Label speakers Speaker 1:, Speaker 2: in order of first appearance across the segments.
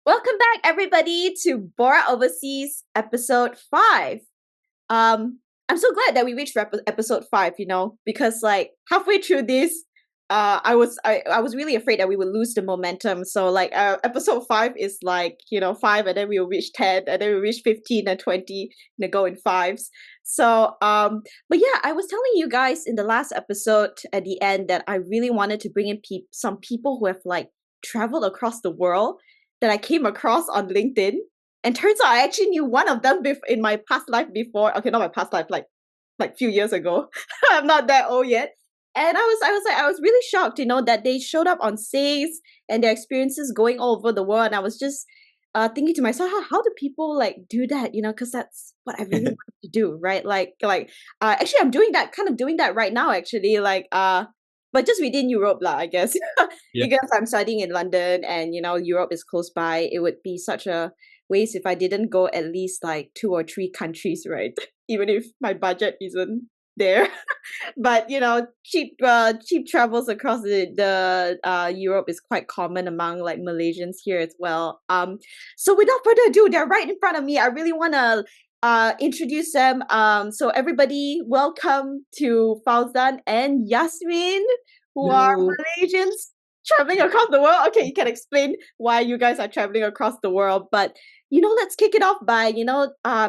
Speaker 1: Welcome back, everybody, to Borak Overseas episode 5. I'm so glad that we reached episode 5, because like halfway through this, I was really afraid that we would lose the momentum. So like episode 5 is like, 5, and then we'll reach 10, and then we'll reach 15 and 20, go in fives. So but yeah, I was telling you guys in the last episode at the end that I really wanted to bring in some people who have like traveled across the world that I came across on LinkedIn. And turns out I actually knew one of them in my past life before. Okay, not my past life, like few years ago. I'm not that old yet. And I was really shocked, that they showed up on Says and their experiences going all over the world. And I was just thinking to myself, how do people like do that? Because that's what I really want to do, right? Actually, I'm kind of doing that right now. Actually, but just within Europe, lah, I guess.
Speaker 2: Yeah.
Speaker 1: Because I'm studying in London, and Europe is close by. It would be such a waste if I didn't go at least like 2 or 3 countries, right? Even if my budget isn't there. But cheap travels across the Europe is quite common among like Malaysians here as well. So without further ado, they're right in front of me. I really want to introduce them. So everybody, welcome to Fauzan and Yasmin, who are
Speaker 2: Hello.
Speaker 1: Malaysians traveling across the world. Okay, you can explain why you guys are traveling across the world, but let's kick it off by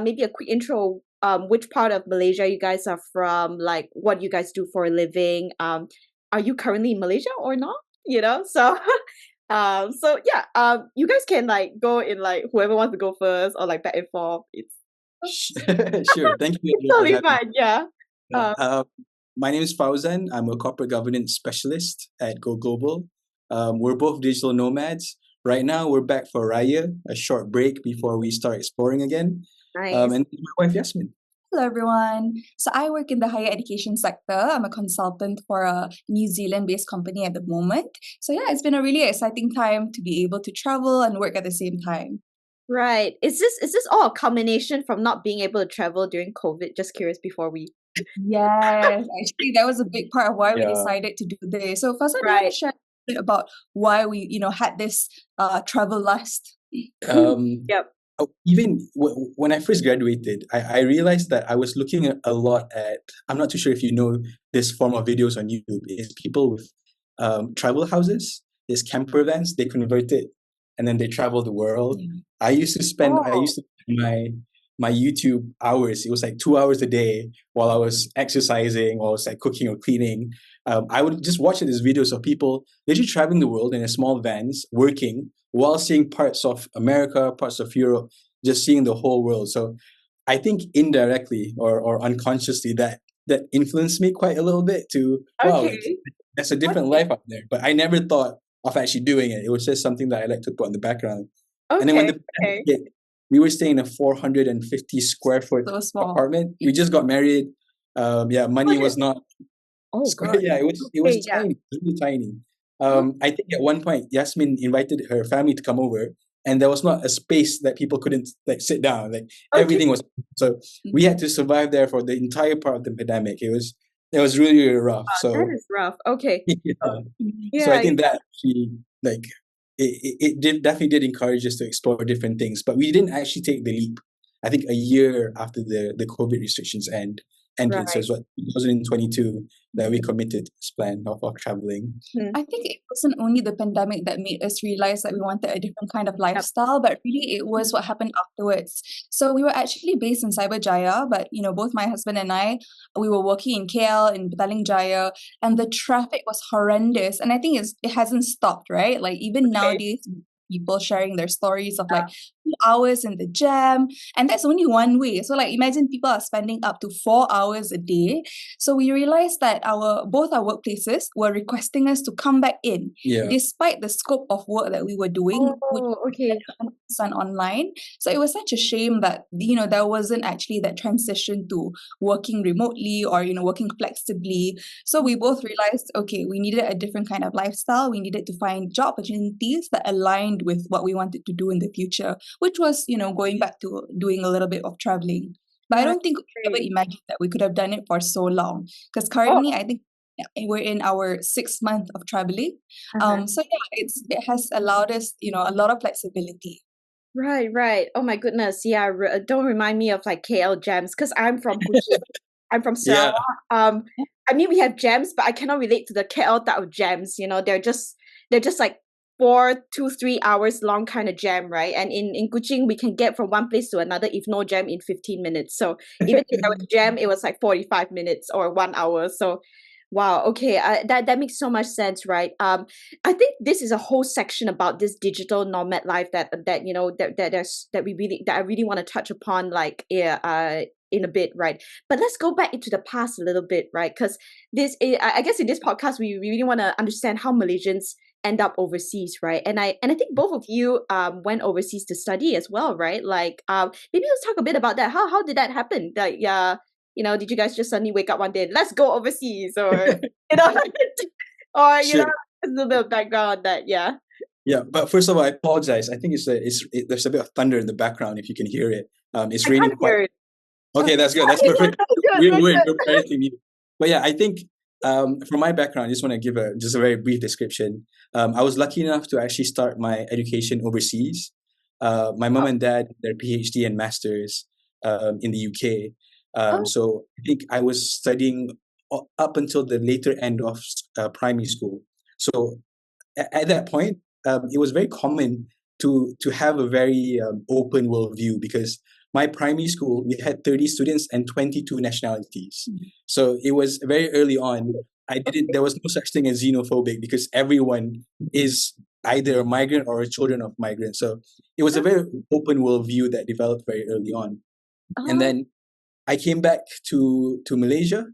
Speaker 1: maybe a quick intro. Which part of Malaysia you guys are from, like what you guys do for a living. Are you currently in Malaysia or not? So so yeah, you guys can like go in like whoever wants to go first, or like back and forth. It's
Speaker 2: Sure. Thank you for
Speaker 1: totally
Speaker 2: having me.
Speaker 1: fine, yeah.
Speaker 2: Yeah. My name is Fauzan. I'm a corporate governance specialist at Go Global. We're both digital nomads. Right now, we're back for Raya, a short break before we start exploring again.
Speaker 1: Nice.
Speaker 2: And my wife, Yasmin.
Speaker 3: Hello, everyone. So I work in the higher education sector. I'm a consultant for a New Zealand-based company at the moment. So yeah, it's been a really exciting time to be able to travel and work at the same time.
Speaker 1: Right. Is this all a combination from not being able to travel during COVID? Just curious before we.
Speaker 3: Yes, actually, that was a big part of why we
Speaker 2: Yeah.
Speaker 3: decided to do this. So Fauzan, do you want
Speaker 1: Right.
Speaker 3: to share a bit about why we, had this travel lust?
Speaker 1: Yep.
Speaker 2: Even when I first graduated, I realized that I was looking a lot at, I'm not too sure if you know this form of videos on YouTube, is people with travel houses, these camper vans, they convert it and then they travel the world.
Speaker 3: Yeah.
Speaker 2: I used to spend my YouTube hours, it was like 2 hours a day while I was exercising or I was like cooking or cleaning. I would just watch these videos of people literally traveling the world in a small vans, working while seeing parts of America, parts of Europe, just seeing the whole world. So I think indirectly or unconsciously that influenced me quite a little bit to, wow,
Speaker 1: Okay.
Speaker 2: that's a different life out there. But I never thought of actually doing it. It was just something that I like to put in the background. And then when the pandemic hit, we were staying in a 450 square foot
Speaker 3: So small.
Speaker 2: apartment. We just got married. Money was not square.
Speaker 1: God.
Speaker 2: Yeah, it was
Speaker 1: Okay, yeah.
Speaker 2: tiny, really tiny. I think at one point Yasmin invited her family to come over, and there was not a space that people couldn't like sit down. Like everything was, so we had to survive there for the entire part of the pandemic. It was really, really rough. So
Speaker 1: That is rough. Okay.
Speaker 2: yeah. So I think that actually like definitely did encourage us to explore different things, but we didn't actually take the leap. I think a year after the COVID restrictions ended.
Speaker 1: Right.
Speaker 2: So it's 2022 that we committed to this plan of traveling.
Speaker 3: I think it wasn't only the pandemic that made us realize that we wanted a different kind of lifestyle, but really it was what happened afterwards. So we were actually based in Cyberjaya, but both my husband and I, we were working in KL, in Petaling Jaya, and the traffic was horrendous. And I think it hasn't stopped, right? Like even nowadays, people sharing their stories of like 2 hours in the jam, and that's only one way. So like imagine people are spending up to 4 hours a day. So we realized that both our workplaces were requesting us to come back in, despite the scope of work that we were doing, which was 100% online. So it was such a shame that there wasn't actually that transition to working remotely or working flexibly. So we both realized, okay, we needed a different kind of lifestyle. We needed to find job opportunities that aligned with what we wanted to do in the future, which was going back to doing a little bit of traveling. But I don't think we could ever imagine that we could have done it for so long, because currently I think we're in our 6th month of traveling. So yeah, it has allowed us a lot of flexibility.
Speaker 1: Right. Oh my goodness. Yeah, don't remind me of like KL jams because I'm from Kuching. I'm from
Speaker 2: Yeah.
Speaker 1: Sarawak. I mean we have jams, but I cannot relate to the KL type of jams. You know, they're just like 4 to 3 hours long kind of jam, right? And in Kuching we can get from one place to another if no jam in 15 minutes. So even if there was jam, it was like 45 minutes or 1 hour. So wow, okay, that makes so much sense, right? I think this is a whole section about this digital nomad life that you know that I really want to touch upon, like in a bit, right? But let's go back into the past a little bit, right? Because I guess in this podcast we really want to understand how Malaysians end up overseas, right? And I think both of you went overseas to study as well, right? Like maybe let's talk a bit about that. How did that happen? Like you know, did you guys just suddenly wake up one day and let's go overseas, or you know, or you know,
Speaker 2: Sure.
Speaker 1: a little bit of background on that, yeah.
Speaker 2: Yeah, but first of all, I apologize. I think there's a bit of thunder in the background if you can hear it. It's
Speaker 1: I
Speaker 2: raining
Speaker 1: can't hear
Speaker 2: quite.
Speaker 1: it.
Speaker 2: Okay, that's good. That's
Speaker 1: Okay,
Speaker 2: perfect.
Speaker 1: good,
Speaker 2: We're
Speaker 1: good.
Speaker 2: parenting me. But yeah, I think from my background, I just want to give a very brief description. I was lucky enough to actually start my education overseas. My mom
Speaker 1: Oh,
Speaker 2: and dad, their PhD and masters in the UK.
Speaker 1: oh,
Speaker 2: So I think I was studying up until the later end of primary school. So at that point, it was very common to have a very open worldview because my primary school we had 30 students and 22 nationalities. So it was very early on. I didn't. There was no such thing as xenophobic because everyone is either a migrant or a children of migrants. So it was a very open worldview that developed very early on. And
Speaker 1: oh,
Speaker 2: then I came back to Malaysia,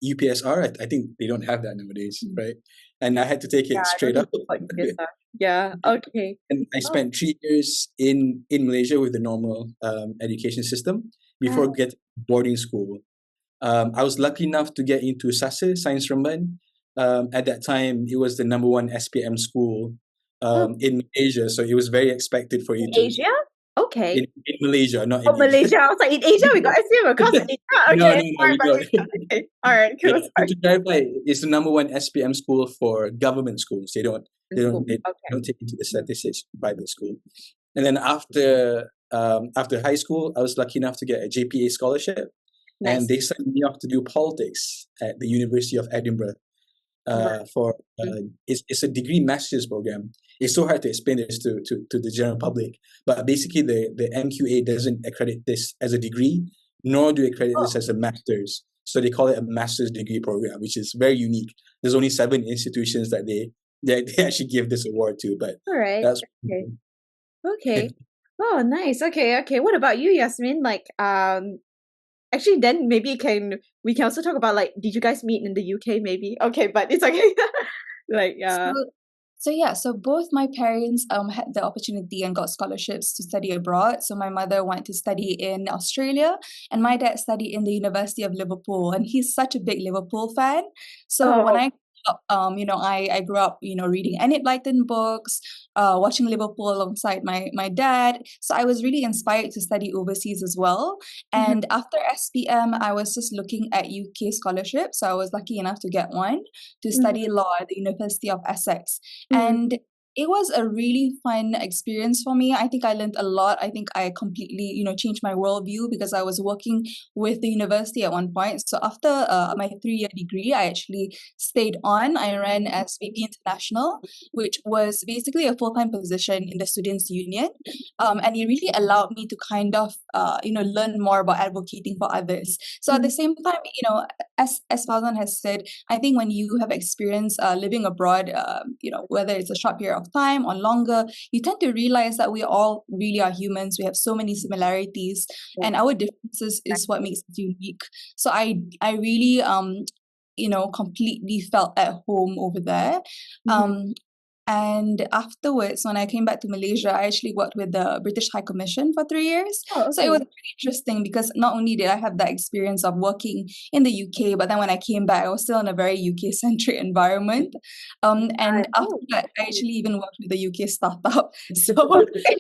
Speaker 2: UPSR. I think they don't have that nowadays, right? And I had to take
Speaker 1: yeah,
Speaker 2: it
Speaker 1: I don't
Speaker 2: straight
Speaker 1: think
Speaker 2: up.
Speaker 1: it's like this. Yeah, okay.
Speaker 2: And I
Speaker 1: Oh,
Speaker 2: spent 3 years in Malaysia with the normal education system before
Speaker 1: oh,
Speaker 2: getting boarding school. I was lucky enough to get into SASA, Science Remban. At that time, it was the number one SPM school
Speaker 1: oh,
Speaker 2: in Asia, so it was very expected for
Speaker 1: in
Speaker 2: you to
Speaker 1: Asia? Okay.
Speaker 2: in Malaysia, not in
Speaker 1: Oh,
Speaker 2: Asia.
Speaker 1: Malaysia. I was like, in Asia, we got SPM across Asia.
Speaker 2: No,
Speaker 1: Okay,
Speaker 2: no, no,
Speaker 1: sorry,
Speaker 2: we don't.
Speaker 1: Malaysia. Okay, all right,
Speaker 2: Yeah,
Speaker 1: cool. Sorry.
Speaker 2: to clarify, it's the number one SPM school for government schools. They don't
Speaker 1: In
Speaker 2: they
Speaker 1: school.
Speaker 2: don't they
Speaker 1: Okay,
Speaker 2: don't take into the statistics of private school. And then after high school, I was lucky enough to get a JPA scholarship, and
Speaker 1: nice.
Speaker 2: they sent me off to do politics at the University of Edinburgh.
Speaker 1: Right.
Speaker 2: For it's a degree master's program. It's so hard to explain this to the general public, but basically the MQA doesn't accredit this as a degree, nor do they accredit
Speaker 1: Oh,
Speaker 2: this as a master's. So they call it a master's degree program, which is very unique. There's only 7 institutions that they actually give this award to, but
Speaker 1: all right.
Speaker 2: that's
Speaker 1: Okay. Okay. Oh, nice. Okay. What about you, Yasmin? Like, actually, then maybe we can also talk about like, did you guys meet in the UK? Maybe. Okay, but it's okay. Like,
Speaker 3: So, so both my parents had the opportunity and got scholarships to study abroad. So my mother went to study in Australia, and my dad studied in the University of Liverpool, and he's such a big Liverpool fan. So when
Speaker 1: oh,
Speaker 3: I I grew up, reading Enid Blyton books, watching Liverpool alongside my dad. So I was really inspired to study overseas as well.
Speaker 1: mhm,
Speaker 3: And after SPM, I was just looking at UK scholarships. So I was lucky enough to get one to
Speaker 1: mhm,
Speaker 3: study law at the University of Essex.
Speaker 1: mhm.
Speaker 3: And it was a really fun experience for me. I think I learned a lot. I think I completely, changed my worldview because I was working with the university at one point. So after my 3-year degree, I actually stayed on. I ran as VP International, which was basically a full-time position in the Students' Union. And it really allowed me to kind of, learn more about advocating for others. So at the same time, as Fauzan has said, I think when you have experience living abroad, whether it's a short period of time or longer, you tend to realize that we all really are humans. We have so many similarities,
Speaker 1: Yeah.
Speaker 3: and our differences is what makes us unique. So I really completely felt at home over there.
Speaker 1: Mhm.
Speaker 3: And afterwards, when I came back to Malaysia, I actually worked with the British High Commission for 3 years.
Speaker 1: Oh,
Speaker 3: So it was
Speaker 1: okay.
Speaker 3: really interesting because not only did I have that experience of working in the UK, but then when I came back, I was still in a very UK-centric environment. And after
Speaker 1: Oh,
Speaker 3: that, I
Speaker 1: okay.
Speaker 3: actually even worked with a UK startup. So
Speaker 1: Okay.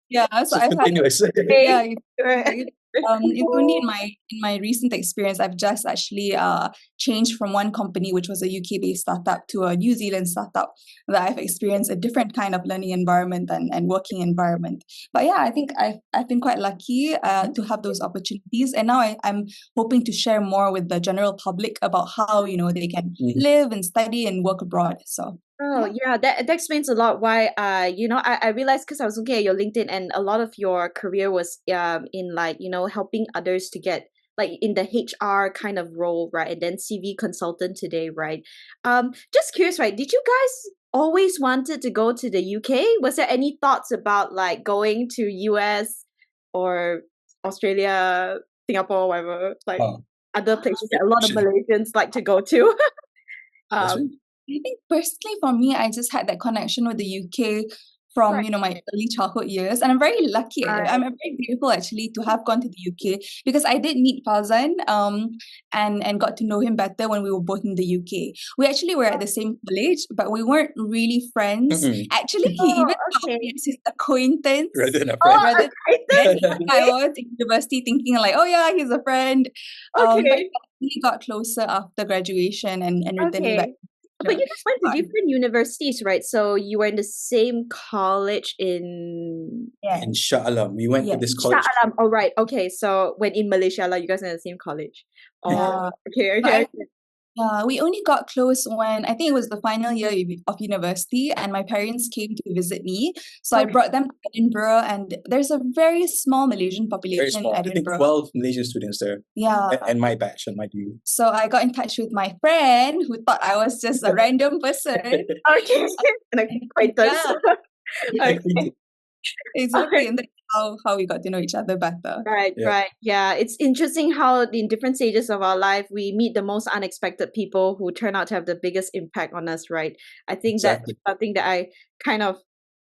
Speaker 3: yeah, so
Speaker 2: so
Speaker 3: I've had
Speaker 2: continuous.
Speaker 3: yeah,
Speaker 1: Right.
Speaker 3: It's only in my recent experience, I've just actually changed from one company, which was a UK-based startup, to a New Zealand startup, that I've experienced a different kind of learning environment and working environment. But yeah, I think I've been quite lucky to have those opportunities, and now I'm hoping to share more with the general public about how they can live and study and work abroad. So.
Speaker 1: Oh yeah, that explains a lot why I realized because I was looking at your LinkedIn and a lot of your career was in like helping others to get like in the HR kind of role, right? And then CV consultant today, right? Just curious, right? Did you guys always wanted to go to the UK? Was there any thoughts about like going to US or Australia, Singapore, whatever, like other places that a lot of Malaysians like to go to?
Speaker 3: I think personally for me, I just had that connection with the UK from my early childhood years, and I'm very lucky. I'm very grateful actually to have gone to the UK, because I did meet Fauzan and got to know him better when we were both in the UK. We actually were at the same college, but we weren't really friends. Actually, he even thought me as his acquaintance
Speaker 2: rather than a friend.
Speaker 3: I was in university thinking like, oh yeah, he's a friend. But we got closer after graduation and returning back.
Speaker 1: But you guys went to different universities, right? So you were in the same college in
Speaker 2: Shah Alam. We went to this college.
Speaker 1: Shah Alam. Oh, right. Okay. So when in Malaysia, like you guys are in the same college. Oh, okay.
Speaker 3: We only got close when I think it was the final year of university, and my parents came to visit me. So I brought them to Edinburgh, and there's a very small Malaysian population in Edinburgh.
Speaker 2: I think 12 Malaysian students there.
Speaker 3: Yeah.
Speaker 2: And my batch and my degree.
Speaker 3: So I got in touch with my friend who thought I was just a random person.
Speaker 1: Okay. An acquaintance.
Speaker 3: Okay. Exactly. And that's how we got to know each other better.
Speaker 1: Right. Yeah. It's interesting how in different stages of our life, we meet the most unexpected people who turn out to have the biggest impact on us, right? I think that's something that I kind of,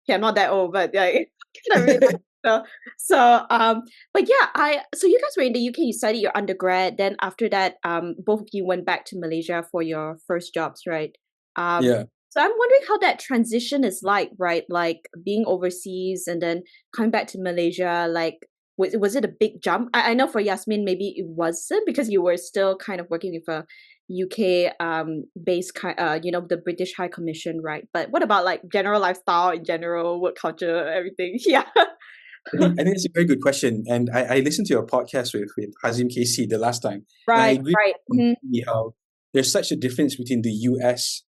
Speaker 1: not that old, but like, kind of really but yeah, so you guys were in the UK, you studied your undergrad, then after that, both of you went back to Malaysia for your first jobs, right? So I'm wondering how that transition is like, right? Like being overseas and then coming back to Malaysia, like was it a big jump? I know for Yasmin, maybe it wasn't because you were still kind of working with a UK based the British High Commission, right? But what about like general lifestyle in general, work culture, everything? Yeah.
Speaker 2: I think it's a very good question. And I listened to your podcast with Hazim KC the last time.
Speaker 1: Right.
Speaker 2: How there's such a difference between the US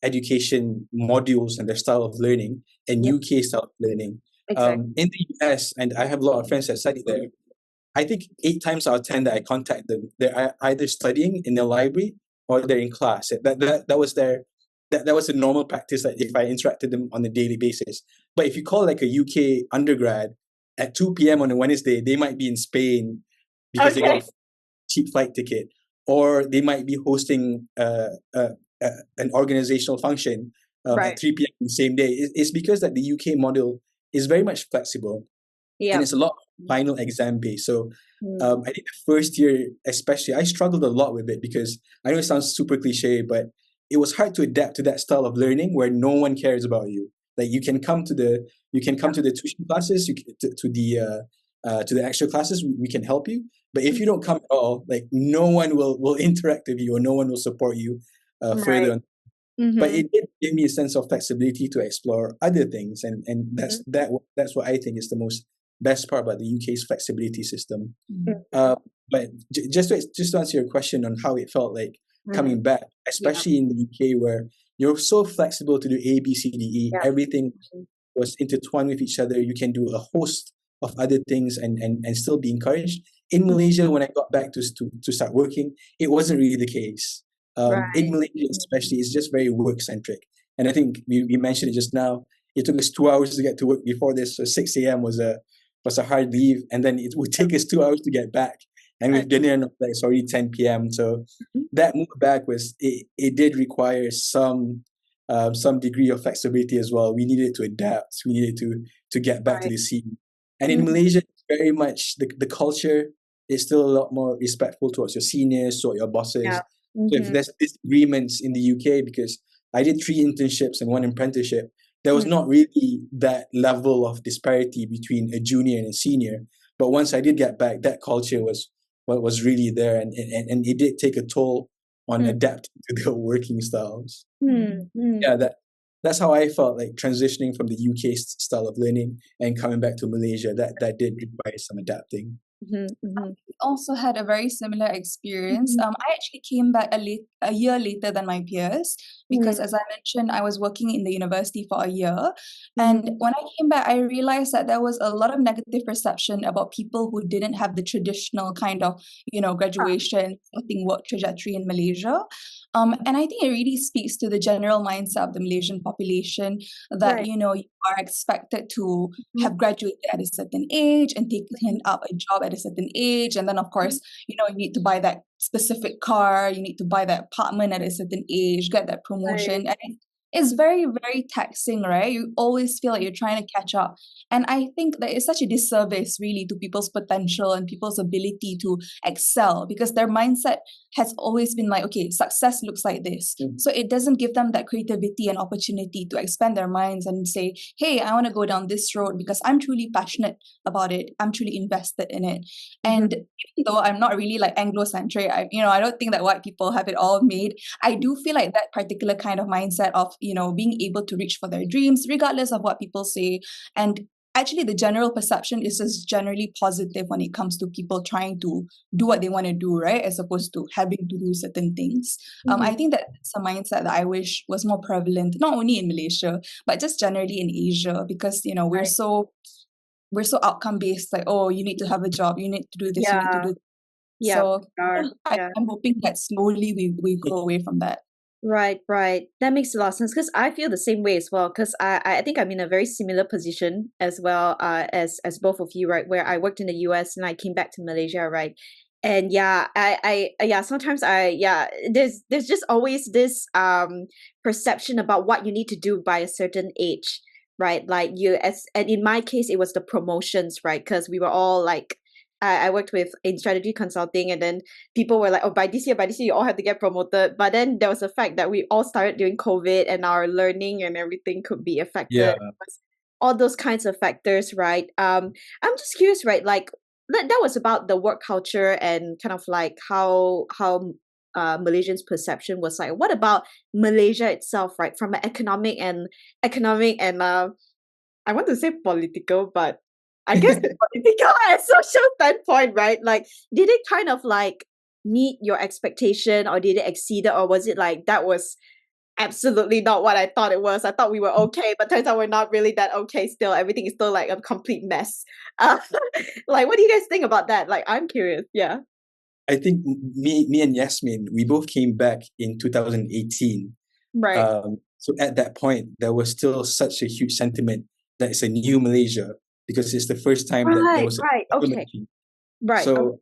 Speaker 2: education modules and their style of learning and UK style of learning.
Speaker 1: Exactly.
Speaker 2: In the US, and I have a lot of friends that study there, I think 8 times out of 10 that I contact them, they're either studying in the library or they're in class. That was a normal practice that if I interacted them on a daily basis. But if you call like a UK undergrad at 2 p.m. on a Wednesday, they might be in Spain because they got a cheap flight ticket, or they might be hosting an organizational function at 3 p.m. the same day. It's because that the UK model is very much flexible, and it's a lot final exam based. So I think the first year especially, I struggled a lot with it because I know it sounds super cliche, but it was hard to adapt to that style of learning where no one cares about you. Like you can come to the tuition classes, to the extra classes, we can help you. But if you don't come at all, like no one will interact with you or no one will support you further on. But it did give me a sense of flexibility to explore other things, and that's what I think is the most best part about the UK's flexibility system. But just to answer your question on how it felt like coming back, especially in the UK where you're so flexible to do A, B, C, D, E, everything was intertwined with each other. You can do a host of other things and still be encouraged. In Malaysia, when I got back to start working, it wasn't really the case. In Malaysia especially, it's just very work-centric. And I think we mentioned it just now, it took us 2 hours to get to work before this, so 6 a.m. was a hard leave, and then it would take us 2 hours to get back. And with dinner, it's already 10 p.m. So that move back it did require some degree of flexibility as well. We needed to adapt. We needed to get back to the scene. And in Malaysia, very much the culture is still a lot more respectful towards your seniors or your bosses. So if there's disagreements in the UK, because I did 3 internships and 1 apprenticeship, there was not really that level of disparity between a junior and a senior. But once I did get back, that culture was what was really there, and it did take a toll on adapting to their working styles. Yeah, that's how I felt like transitioning from the UK style of learning and coming back to Malaysia. That did require some adapting.
Speaker 3: Also had a very similar experience. I actually came back a year later than my peers because, as I mentioned, I was working in the university for a year. And when I came back, I realized that there was a lot of negative perception about people who didn't have the traditional kind of, graduation, starting work trajectory in Malaysia. And I think it really speaks to the general mindset of the Malaysian population that, you are expected to have graduated at a certain age and taken up a job at a certain age. And then, of course, you need to buy that specific car, you need to buy that apartment at a certain age, get that promotion. And it's very, very taxing, right? You always feel like you're trying to catch up. And I think that it's such a disservice, really, to people's potential and people's ability to excel because their mindset has always been like, okay, success looks like this. So it doesn't give them that creativity and opportunity to expand their minds and say, hey, I want to go down this road because I'm truly passionate about it. I'm truly invested in it. And even though I'm not really like Anglo-centric, I don't think that white people have it all made. I do feel like that particular kind of mindset of, being able to reach for their dreams, regardless of what people say. And actually, the general perception is just generally positive when it comes to people trying to do what they want to do, right? As opposed to having to do certain things. I think that's a mindset that I wish was more prevalent, not only in Malaysia, but just generally in Asia, because, we're so outcome based, like, oh, you need to have a job, you need to do this, you need to do that. So I'm hoping that slowly we go away from that.
Speaker 1: Right. That makes a lot of sense because I feel the same way as well. Because I think I'm in a very similar position as well as both of you, right? Where I worked in the US and I came back to Malaysia, right? And sometimes there's just always this perception about what you need to do by a certain age, right? Like and in my case it was the promotions, right? Because we were all like, I worked in strategy consulting, and then people were like, oh, by this year, you all have to get promoted. But then there was the fact that we all started during COVID and our learning and everything could be affected. All those kinds of factors, right? I'm just curious, right? Like that was about the work culture and kind of like how Malaysians' perception was like. What about Malaysia itself, right? From an economic and I want to say political, but I guess the political and social standpoint, right? Like, did it kind of like meet your expectation, or did it exceed it, or was it like that was absolutely not what I thought it was? I thought we were okay, but turns out we're not really that okay still. Everything is still like a complete mess. Like, what do you guys think about that? Like, I'm curious. Yeah.
Speaker 2: I think me and Yasmin, we both came back in 2018.
Speaker 1: Right.
Speaker 2: So at that point, there was still such a huge sentiment that it's a new Malaysia, because it's the first time that there was a government change. So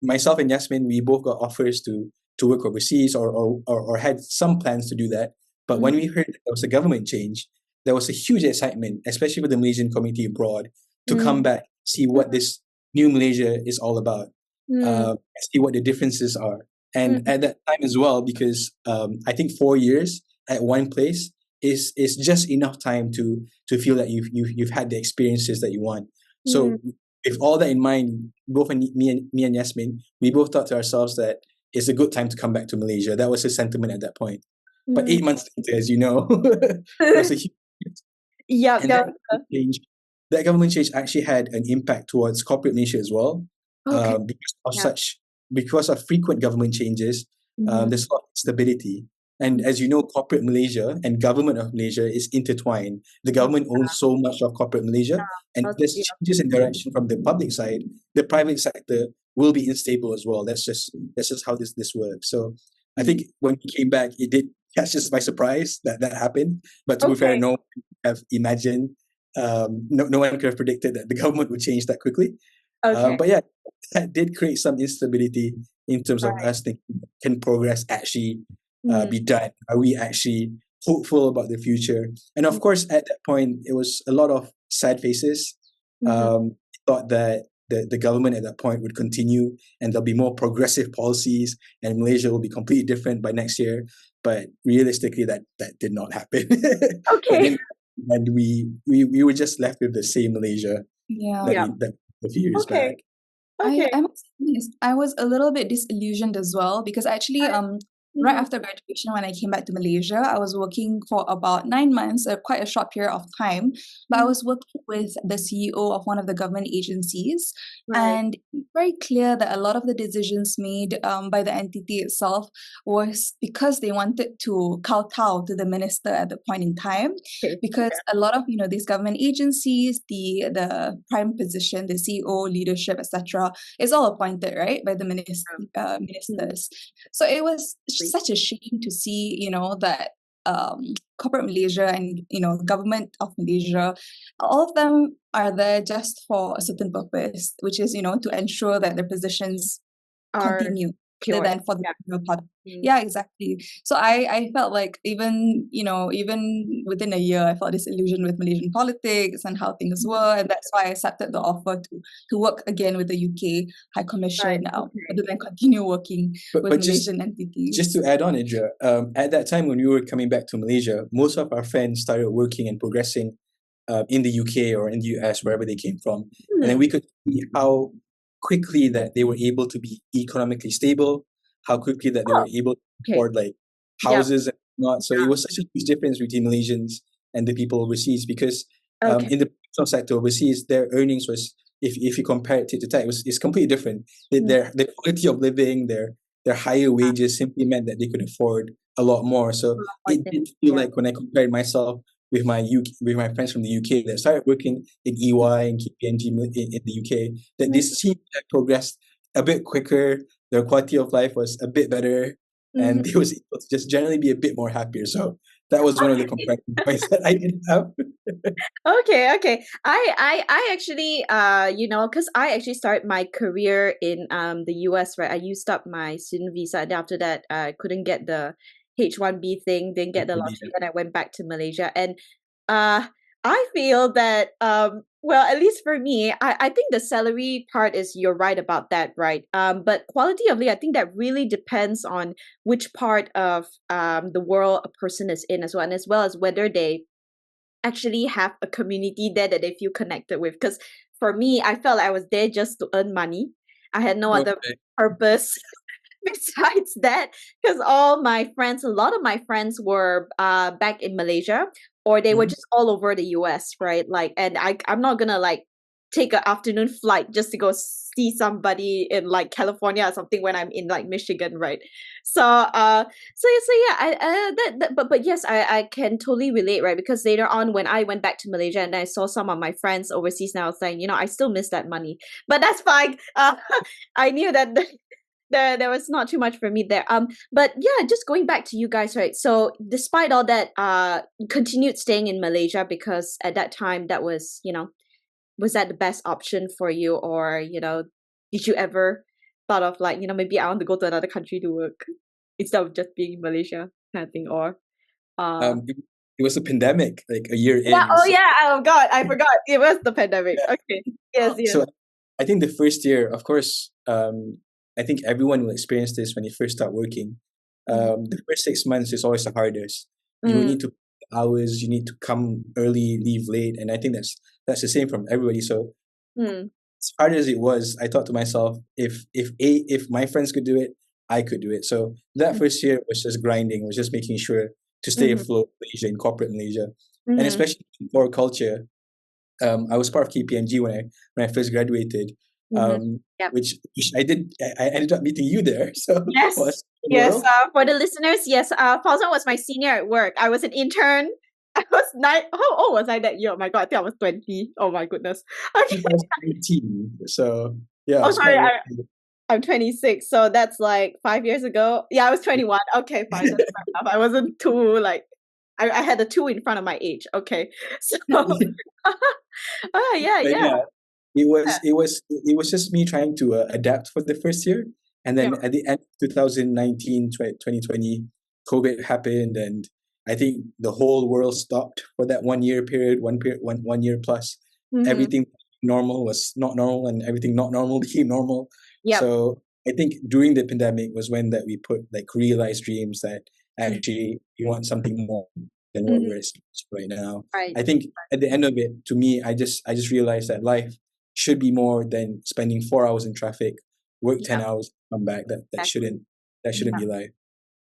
Speaker 2: myself and Yasmin, we both got offers to work overseas or had some plans to do that. But when we heard that there was a government change, there was a huge excitement, especially for the Malaysian community abroad, to come back, see what this new Malaysia is all about, see what the differences are. And at that time as well, because I think 4 years at one place is just enough time to feel that you've had the experiences that you want. So with all that in mind, both me and Yasmin, we both thought to ourselves that it's a good time to come back to Malaysia. That was the sentiment at that point. But 8 months later, as you know, there was a huge that government change actually had an impact towards corporate Malaysia as well. Because of frequent government changes, there's a lot of stability. And as you know, corporate Malaysia and government of Malaysia is intertwined. The government owns so much of corporate Malaysia, and there's changes in direction from the public side. The private sector will be unstable as well. That's just how this works. So I think when we came back, it did catch us by surprise that happened. But to be fair, no one could have imagined, no one could have predicted that the government would change that quickly. But yeah, that did create some instability in terms of us thinking, can progress actually be done? Are we actually hopeful about the future? And of course, at that point, it was a lot of sad faces. Thought that the government at that point would continue and there'll be more progressive policies and Malaysia will be completely different by next year. But realistically, that did not happen. And we were just left with the same Malaysia that a few years
Speaker 1: Okay.
Speaker 2: back.
Speaker 1: Okay.
Speaker 3: I must be honest, I was a little bit disillusioned as well because actually, right
Speaker 1: Mhm.
Speaker 3: after graduation, when I came back to Malaysia, I was working for about 9 months, quite a short period of time. But I
Speaker 1: Mhm.
Speaker 3: was working with the CEO of one of the government agencies,
Speaker 1: Right.
Speaker 3: and it's very clear that a lot of the decisions made by the entity itself was because they wanted to kowtow to the minister at the point in time.
Speaker 1: Okay.
Speaker 3: Because a lot of these government agencies, the prime position, the CEO leadership, etc., is all appointed right by the
Speaker 1: Mm.
Speaker 3: ministers. So it was
Speaker 1: Agree.
Speaker 3: such a shame to see, that corporate Malaysia and government of Malaysia, all of them are there just for a certain purpose, which is to ensure that their positions
Speaker 1: Are
Speaker 3: continue rather
Speaker 1: cured.
Speaker 3: than for the
Speaker 1: Yeah.
Speaker 3: general public.
Speaker 1: Mm.
Speaker 3: Yeah, exactly. So I felt like even within a year, I felt disillusioned with Malaysian politics and how things were, and that's why I accepted the offer to work again with the UK High
Speaker 1: Right.
Speaker 3: Commission,
Speaker 1: Okay.
Speaker 3: rather than continue working
Speaker 2: But
Speaker 3: with
Speaker 2: but just
Speaker 3: Malaysian
Speaker 2: just
Speaker 3: entities.
Speaker 2: to add on, Idra, at that time when we were coming back to Malaysia, most of our friends started working and progressing in the UK or in the US, wherever they came from. And then
Speaker 1: Hmm.
Speaker 2: we could see how quickly that they were able to be economically stable, how quickly that they
Speaker 1: Oh,
Speaker 2: were able to
Speaker 1: okay.
Speaker 2: afford like
Speaker 1: Yep.
Speaker 2: houses and not. So it was such a huge difference between Malaysians and the people overseas because
Speaker 1: Okay.
Speaker 2: in the professional sector overseas, their earnings was if you compare it to that, it's completely different.
Speaker 1: Mm.
Speaker 2: Their quality of living, their higher wages simply meant that they could afford a lot more. So it
Speaker 1: Important.
Speaker 2: did feel
Speaker 1: Yeah.
Speaker 2: like when I compared myself with my friends from the UK that started working in EY and KPMG in the UK, that they
Speaker 1: Mhm.
Speaker 2: seemed to have progressed a bit quicker. Their quality of life was a bit better,
Speaker 1: Mhm.
Speaker 2: and they was able to just generally be a bit more happier. So that was one of the comparison points that I did have.
Speaker 1: Okay, okay. I actually because I actually started my career in the US, right? I used up my student visa, and after that I couldn't get the H1B thing, didn't get the lottery, and I went back to Malaysia. And uh I feel that well, at least for me, I think the salary part is you're right about that, right? But quality of life, I think that really depends on which part of the world a person is in as well as whether they actually have a community there that they feel connected with. Because for me, I felt like I was there just to earn money. I had no other
Speaker 2: Okay.
Speaker 1: purpose besides that. Because all my friends, a lot of my friends were back in Malaysia, or they were
Speaker 2: Mhm.
Speaker 1: just all over the US, right? Like, and I'm not gonna like take an afternoon flight just to go see somebody in like California or something when I'm in like Michigan, right? So yeah, but yes, I can totally relate, right? Because later on when I went back to Malaysia and I saw some of my friends overseas now saying, I still miss that money, but that's fine. I knew that there was not too much for me there. But yeah, just going back to you guys, right? So despite all that, you continued staying in Malaysia because at that time that was, was that the best option for you, or did you ever thought of like, maybe I want to go to another country to work instead of just being in Malaysia kind of thing, or uh
Speaker 2: Um, it, it was a pandemic, like a year
Speaker 1: yeah,
Speaker 2: in.
Speaker 1: oh
Speaker 2: So,
Speaker 1: yeah, oh god, I forgot it was the pandemic.
Speaker 2: yeah.
Speaker 1: Okay. Yes, yes.
Speaker 2: So I think the first year, of course, I think everyone will experience this when you first start working.
Speaker 1: Mm-hmm.
Speaker 2: The first 6 months is always the hardest. You
Speaker 1: Mm,
Speaker 2: need to hours, you need to come early, leave late, and I think that's the same from everybody. So
Speaker 1: mm,
Speaker 2: as hard as it was, I thought to myself, if my friends could do it, I could do it. So that
Speaker 1: mm,
Speaker 2: first year was just grinding, was just making sure to stay
Speaker 1: mhm,
Speaker 2: afloat in Malaysia, in corporate Malaysia, and
Speaker 1: mhm,
Speaker 2: especially for culture. I was part of KPMG when I first graduated,
Speaker 1: mhm. Yep.
Speaker 2: which I did. I ended up meeting you there. So
Speaker 1: Yes.
Speaker 2: was the
Speaker 1: Yes.
Speaker 2: world.
Speaker 1: For the listeners, yes. Fauzan was my senior at work. I was an intern. I was nine. How old was I that year? Oh my god, I think I was 20. Oh my goodness. Okay.
Speaker 2: 2019. So yeah, I
Speaker 1: Oh,
Speaker 2: was
Speaker 1: sorry.
Speaker 2: quite
Speaker 1: I'm 26, so that's like 5 years ago. Yeah, I was 21. Okay, fine. That's fair enough. I wasn't too like. I had a two in front of my age. Okay, so. Yeah,
Speaker 2: but
Speaker 1: yeah,
Speaker 2: yeah, it was just me trying to adapt for the first year, and
Speaker 1: yeah.
Speaker 2: then at the end of 2019, 2020, COVID happened, and I think the whole world stopped for that 1 year period, one year plus.
Speaker 1: Mm-hmm.
Speaker 2: Everything normal was not normal, and everything not normal became normal.
Speaker 1: Yep.
Speaker 2: So I think during the pandemic was when that we put like realized dreams that actually we want something more than what
Speaker 1: Mm-hmm.
Speaker 2: we're experiencing right now.
Speaker 1: Right.
Speaker 2: I think at the end of it, to me, I just realized that life should be more than spending 4 hours in traffic, work 10
Speaker 1: Yeah,
Speaker 2: hours, come back. That
Speaker 1: exactly.
Speaker 2: shouldn't
Speaker 1: Yeah,
Speaker 2: be life.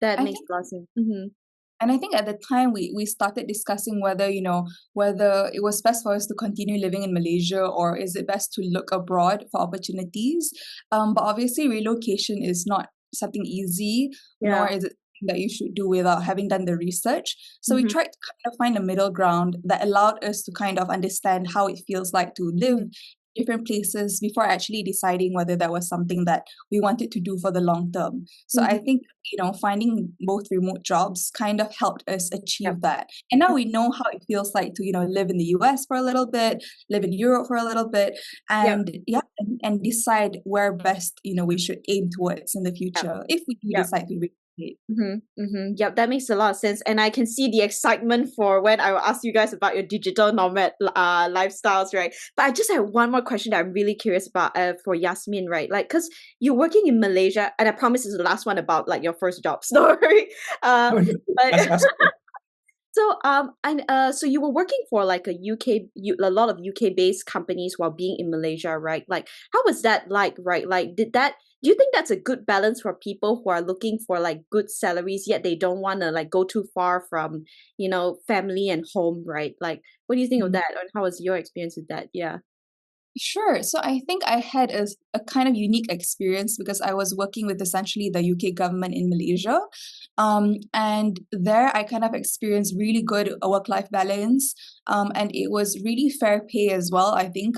Speaker 1: that
Speaker 3: I
Speaker 1: makes
Speaker 3: think
Speaker 1: a lot of sense. Mm-hmm.
Speaker 3: And I think at the time we started discussing whether, whether it was best for us to continue living in Malaysia or is it best to look abroad for opportunities. But obviously relocation is not something easy, nor
Speaker 1: Yeah.
Speaker 3: is it something that you should do without having done the research. So we
Speaker 1: Mm-hmm.
Speaker 3: tried to kind of find a middle ground that allowed us to kind of understand how it feels like to live different places before actually deciding whether that was something that we wanted to do for the long term. So I
Speaker 1: Mm-hmm.
Speaker 3: think, finding both remote jobs kind of helped us
Speaker 1: Yep.
Speaker 3: achieve that. And now we know how it feels like to, live in the US for a little bit, live in Europe for a little bit,
Speaker 1: Yep.
Speaker 3: and and decide where best, we should aim towards in the
Speaker 1: Yep.
Speaker 3: future if we do
Speaker 1: Yep.
Speaker 3: decide to relocate.
Speaker 1: Yep, that makes a lot of sense, and I can see the excitement for when I will ask you guys about your digital nomad lifestyles, right? But I just have one more question that I'm really curious about for Yasmin, right? Like, cause you're working in Malaysia, and I promise this is the last one about like your first job story.
Speaker 2: Oh, no.
Speaker 1: But
Speaker 2: Ask
Speaker 1: so you were working for like a lot of UK based companies while being in Malaysia, right? Like, how was that like, right? Like, do you think that's a good balance for people who are looking for like good salaries yet they don't want to like go too far from, family and home, right? Like, what do you think of that, and how was your experience with that? Yeah.
Speaker 3: Sure. So I think I had a kind of unique experience because I was working with essentially the UK government in Malaysia. And there I kind of experienced really good work-life balance. And it was really fair pay as well, I think.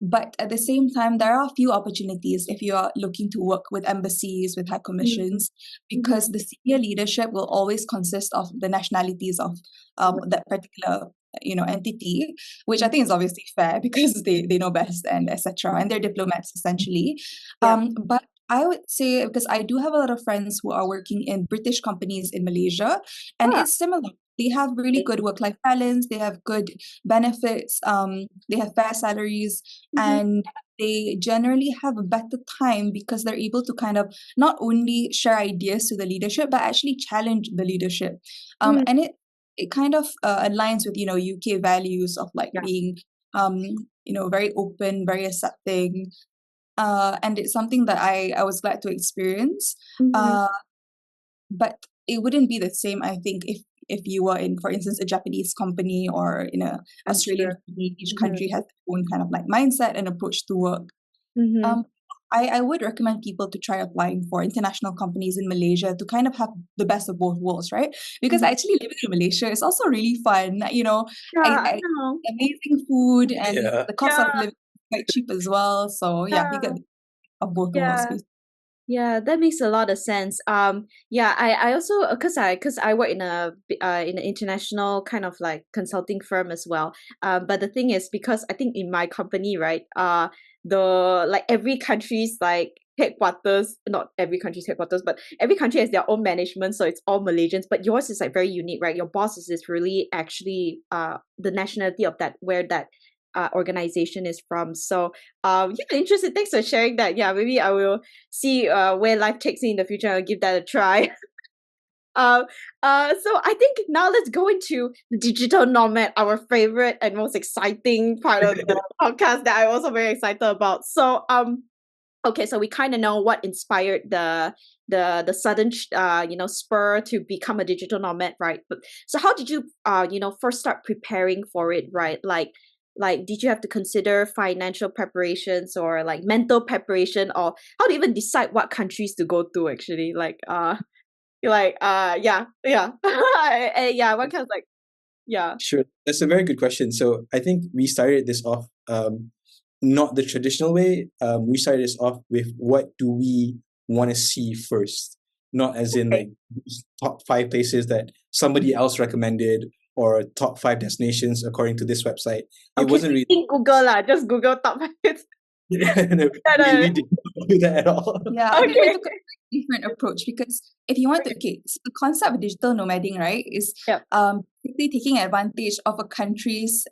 Speaker 3: But at the same time, there are a few opportunities if you are looking to work with embassies, with high
Speaker 1: Mm-hmm.
Speaker 3: commissions, because the senior leadership will always consist of the nationalities of that particular entity, which I think is obviously fair because they know best and etc. And they're diplomats essentially.
Speaker 1: Yep.
Speaker 3: But I would say because I do have a lot of friends who are working in British companies in Malaysia, and
Speaker 1: Ah,
Speaker 3: it's similar. They have really
Speaker 1: okay.
Speaker 3: good work-life balance. They have good benefits. They have fair salaries,
Speaker 1: Mm-hmm.
Speaker 3: and they generally have a better time because they're able to kind of not only share ideas to the leadership but actually challenge the leadership.
Speaker 1: Mm-hmm.
Speaker 3: And it kind of aligns with UK values of like
Speaker 1: Yeah.
Speaker 3: being very open, very accepting, and it's something that I was glad to experience.
Speaker 1: Mm-hmm.
Speaker 3: Uh, but it wouldn't be the same, I think, if you were in, for instance, a Japanese company or in a
Speaker 1: I'm
Speaker 3: Australian
Speaker 1: sure.
Speaker 3: company. Each
Speaker 1: Mm-hmm.
Speaker 3: country has their own kind of like mindset and approach to work.
Speaker 1: Mm-hmm.
Speaker 3: Um, I would recommend people to try applying for international companies in Malaysia to kind of have the best of both worlds, right? Because
Speaker 1: Mm-hmm.
Speaker 3: actually living in Malaysia is also really fun.
Speaker 1: Yeah, I
Speaker 3: I
Speaker 1: know.
Speaker 3: amazing food and
Speaker 2: Yeah.
Speaker 3: the cost of
Speaker 1: Yeah,
Speaker 3: living is quite cheap as well. So yeah, you get
Speaker 1: yeah,
Speaker 3: the best of both worlds.
Speaker 1: yeah. Yeah, that makes a lot of sense. Yeah, I also cause I work in an international kind of like consulting firm as well. But the thing is, because I think in my company, right, the like every country's like headquarters, not every country's headquarters, but every country has their own management, so it's all Malaysians. But yours is like very unique, right? Your boss is really actually the nationality of that where that organization is from. So yeah, interesting. Thanks for sharing that. Yeah, maybe I will see where life takes me in the future. I'll give that a try. um, so I think now let's go into the digital nomad, our favorite and most exciting part of the podcast that I'm also very excited about. So okay, so we kind of know what inspired the sudden spur to become a digital nomad, right? But so how did you first start preparing for it, right? Like did you have to consider financial preparations or like mental preparation, or how do you even decide what countries to go to actually? Like you're like yeah yeah, what kind of like yeah.
Speaker 2: Sure. That's a very good question. So I think we started this off not the traditional way. We started this off with what do we want to see first, not as in
Speaker 1: Okay.
Speaker 2: like top 5 places that somebody else recommended or top 5 destinations according to this website. It
Speaker 1: Okay,
Speaker 2: wasn't
Speaker 1: so
Speaker 2: really.
Speaker 1: in Google lah, just Google top 5.
Speaker 2: No,
Speaker 1: No, no,
Speaker 2: we did not do that at all.
Speaker 3: Yeah, I think we
Speaker 1: okay.
Speaker 3: took a different approach because if you want to, okay, so the concept of digital nomading, right, is
Speaker 1: Yep.
Speaker 3: basically taking advantage of a country's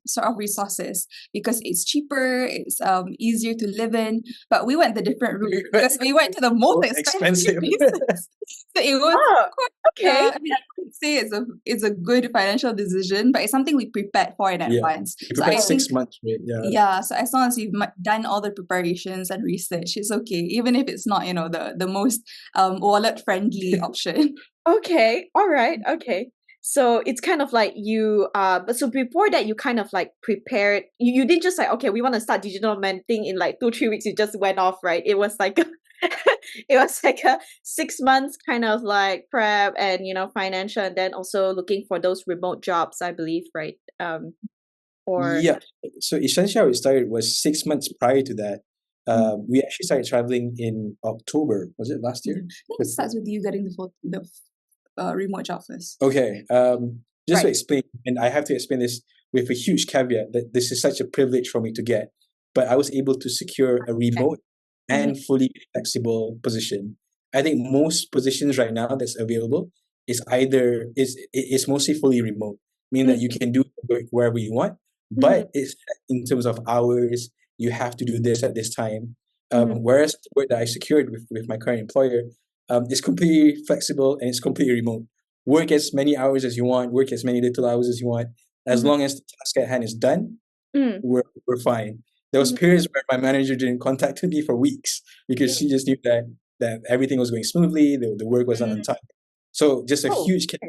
Speaker 3: sort of resources because it's cheaper, it's easier to live in. But we went the different route because we went to the most expensive places. So it was
Speaker 1: Oh,
Speaker 3: quite,
Speaker 1: okay.
Speaker 3: I mean, I wouldn't say it's a good financial decision, but it's something we prepared for in advance.
Speaker 2: You
Speaker 3: So
Speaker 2: prepared
Speaker 3: I think
Speaker 2: 6 months, right?
Speaker 3: yeah, so as long as you've done all the preparations and research, it's okay, even if it's not, the most wallet friendly option.
Speaker 1: Okay. All right. Okay. So it's kind of like you but so before that you kind of like prepared you didn't just like okay we want to start digital nomading in like 2-3 weeks you just went off, right? It was like it was like a 6 months kind of like prep and financial, and then also looking for those remote jobs, I believe, right? Or
Speaker 2: Yeah. So essentially how it started was 6 months prior to that. We actually started traveling in October. Was it last year?
Speaker 3: I think it starts with you getting the remote job first.
Speaker 2: Okay. Just to
Speaker 3: Right.
Speaker 2: explain, and I have to explain this with a huge caveat that this is such a privilege for me to get, but I was able to secure a remote and fully flexible position. I think most positions right now that's available is mostly fully remote, meaning that you can do work wherever you want, but it's in terms of hours, you have to do this at this time. Whereas the work that I secured with my current employer is completely flexible and it's completely remote. Work as many hours as you want, work as many little hours as you want. As long as the task at hand is done, we're fine. There was periods where my manager didn't contact me for weeks because she just knew that everything was going smoothly, the work was done on time. So just a huge check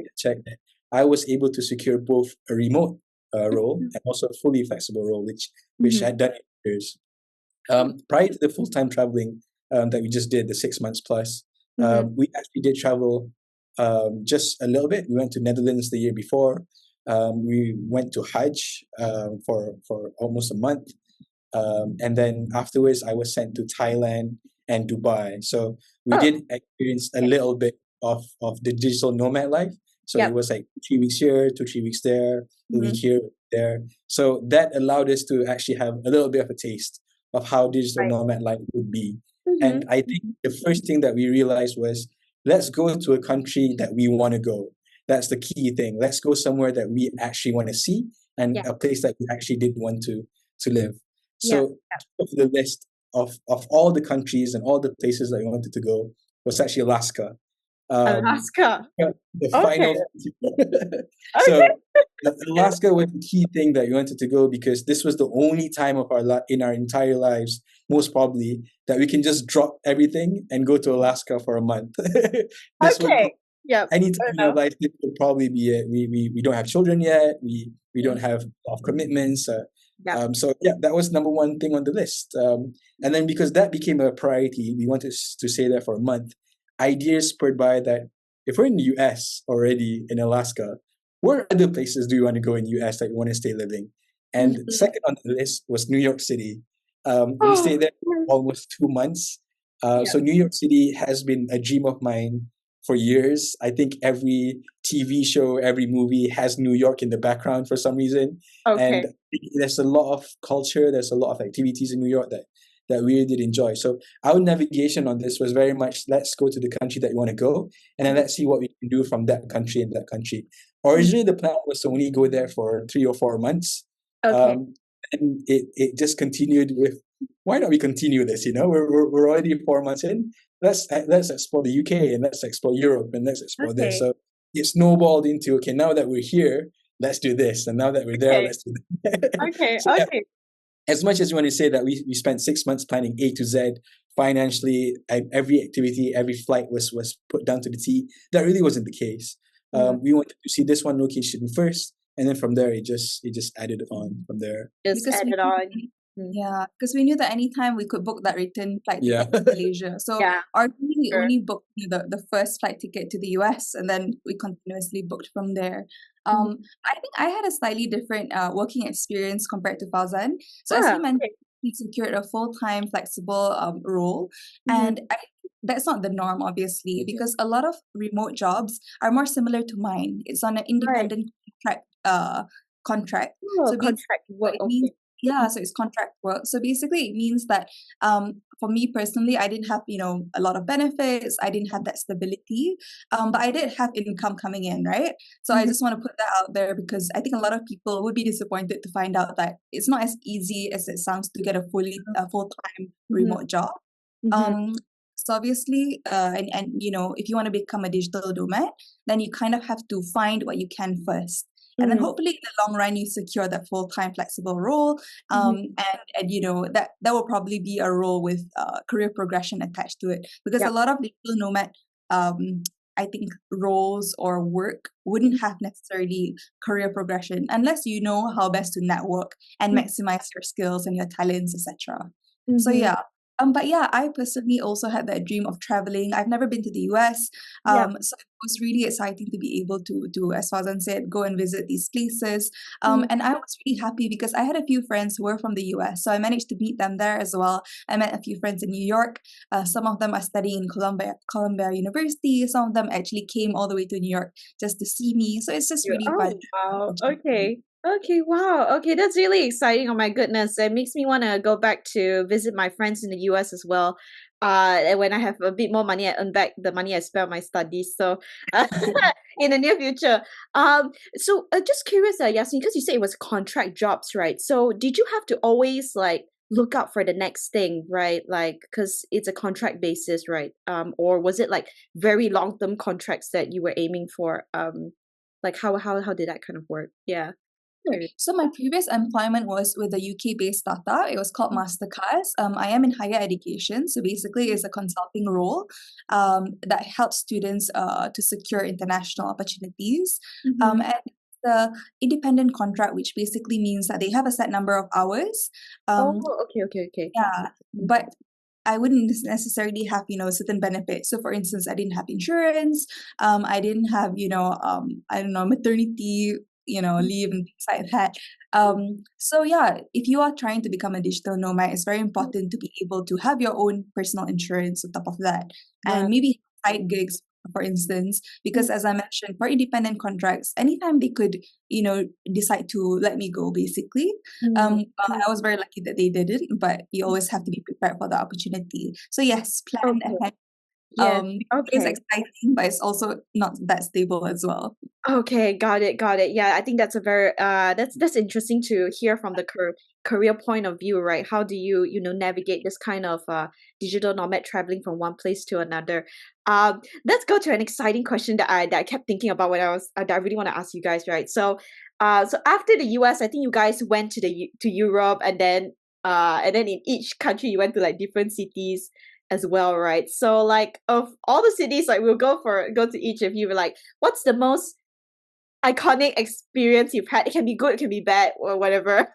Speaker 2: that I was able to secure both a remote role and also a fully flexible role, which I had done in years. Prior to the full-time traveling that we just did, the 6 months plus, we actually did travel just a little bit. We went to Netherlands the year before. We went to Hajj for almost a month. And then afterwards, I was sent to Thailand and Dubai. So we did experience a little bit of the digital nomad life. So it was like 3 weeks here, 2-3 weeks there, a week here, there. So that allowed us to actually have a little bit of a taste of how digital nomad life would be. And I think the first thing that we realized was, let's go to a country that we want to go. That's the key thing. Let's go somewhere that we actually want to see and a place that we actually did want to live. So top of the list of all the countries and all the places that we wanted to go was actually Alaska.
Speaker 1: Alaska.
Speaker 2: The final. So Alaska was the key thing that we wanted to go because this was the only time of in our entire lives, most probably, that we can just drop everything and go to Alaska for a month. Any time in our life, this would probably be it. We don't have children yet. We don't have a lot of commitments. So that was number one thing on the list. And then because that became a priority, we wanted to stay there for a month. Ideas spurred by that. If we're in the US already, in Alaska, where other places do you want to go in the US that you want to stay living? And second on the list was New York City. We stayed there for almost 2 months. So New York City has been a dream of mine for years. I think every TV show, every movie has New York in the background for some reason. And there's a lot of culture, there's a lot of activities in New York that we really did enjoy. So our navigation on this was very much, let's go to the country that you want to go, and then let's see what we can do from that country and that country. Originally, the plan was to only go there for 3 or 4 months. And it just continued with, why not we continue this? We're already 4 months in. Let's explore the UK and let's explore Europe and let's explore this. So it snowballed into, okay, now that we're here, let's do this. And now that we're there, let's do that. As much as you want to say that we spent 6 months planning A to Z, financially, every activity, every flight was put down to the T, that really wasn't the case. We wanted to see this one location first, and then from there, it just added on from there.
Speaker 3: Yeah, because we knew that anytime we could book that return flight ticket to Malaysia. So originally we only booked the first flight ticket to the US, and then we continuously booked from there. I think I had a slightly different working experience compared to Fauzan. So as he mentioned, he secured a full-time flexible role, and that's not the norm, obviously, because a lot of remote jobs are more similar to mine. It's on an independent contract. So
Speaker 1: contract work.
Speaker 3: it means So it's contract work. So basically, it means that for me personally, I didn't have a lot of benefits. I didn't have that stability, but I did have income coming in, right? So I
Speaker 1: Mhm.
Speaker 3: just want to put that out there because I think a lot of people would be disappointed to find out that it's not as easy as it sounds to get a full time
Speaker 1: Mhm.
Speaker 3: remote job.
Speaker 1: Mhm.
Speaker 3: Um, so obviously, and if you want to become a digital nomad, then you kind of have to find what you can first. And then
Speaker 1: Mm.
Speaker 3: hopefully in the long run you secure that full-time flexible role.
Speaker 1: Mhm.
Speaker 3: And that will probably be a role with career progression attached to it. Because a
Speaker 1: Yep.
Speaker 3: lot of digital nomad I think roles or work wouldn't have necessarily career progression unless you know how best to network and maximize your skills and your talents, etc. So
Speaker 1: Mhm.
Speaker 3: yeah. But yeah, I personally also had that dream of traveling. I've never been to the US.
Speaker 1: Yep.
Speaker 3: So it was really exciting to be able to, as Fauzan said, go and visit these places.
Speaker 1: Mm.
Speaker 3: And I was really happy because I had a few friends who were from the US. So I managed to meet them there as well. I met a few friends in New York. Some of them are studying in Columbia University. Some of them actually came all the way to New York just to see me. So it's just really fun.
Speaker 1: Oh, wow. Okay. Okay, wow. Okay, that's really exciting. Oh my goodness. It makes me want to go back to visit my friends in the US as well. And when I have a bit more money, I earn back the money I spent on my studies. So, in the near future. Just curious, Yasmin, because you said it was contract jobs, right? So, did you have to always like look out for the next thing, right? Like, because it's a contract basis, right? Or was it like very long-term contracts that you were aiming for? Like how did that kind of work? Yeah.
Speaker 3: Sure.
Speaker 1: Curious.
Speaker 3: So my previous employment was with a UK-based startup. It was called Masterclass. I am in higher education, so basically it's a consulting role that helps students to secure international opportunities.
Speaker 1: Mm-hmm.
Speaker 3: And it's the independent contract, which basically means that they have a set number of hours.
Speaker 1: Oh,
Speaker 3: Um,
Speaker 1: okay.
Speaker 3: yeah,
Speaker 1: Mhm.
Speaker 3: but I wouldn't necessarily have certain benefits. So for instance, I didn't have insurance. I didn't have I don't know, maternity leave and things like that. So yeah, if you are trying to become a digital nomad, it's very important to be able to have your own personal insurance on top of that, and
Speaker 1: Right.
Speaker 3: maybe side gigs, for instance, because as I mentioned, for independent contracts, anytime they could decide to let me go, basically.
Speaker 1: Mm-hmm.
Speaker 3: I was very lucky that they didn't, but you always have to be prepared for the opportunity. So yes, plan
Speaker 1: Okay.
Speaker 3: ahead.
Speaker 1: Yes.
Speaker 3: It is
Speaker 1: Okay.
Speaker 3: exciting, but it's also not that stable as well.
Speaker 1: Okay, got it. Yeah, I think that's a very that's interesting to hear from the career point of view, right? How do you, navigate this kind of digital nomad traveling from one place to another? Let's go to an exciting question that I kept thinking about when that I really want to ask you guys, right? So after the US, I think you guys went to to Europe, and then in each country you went to like different cities as well, right? So like of all the cities, like we'll go to each of you, like what's the most iconic experience you've had? It can be good, it can be bad, or whatever.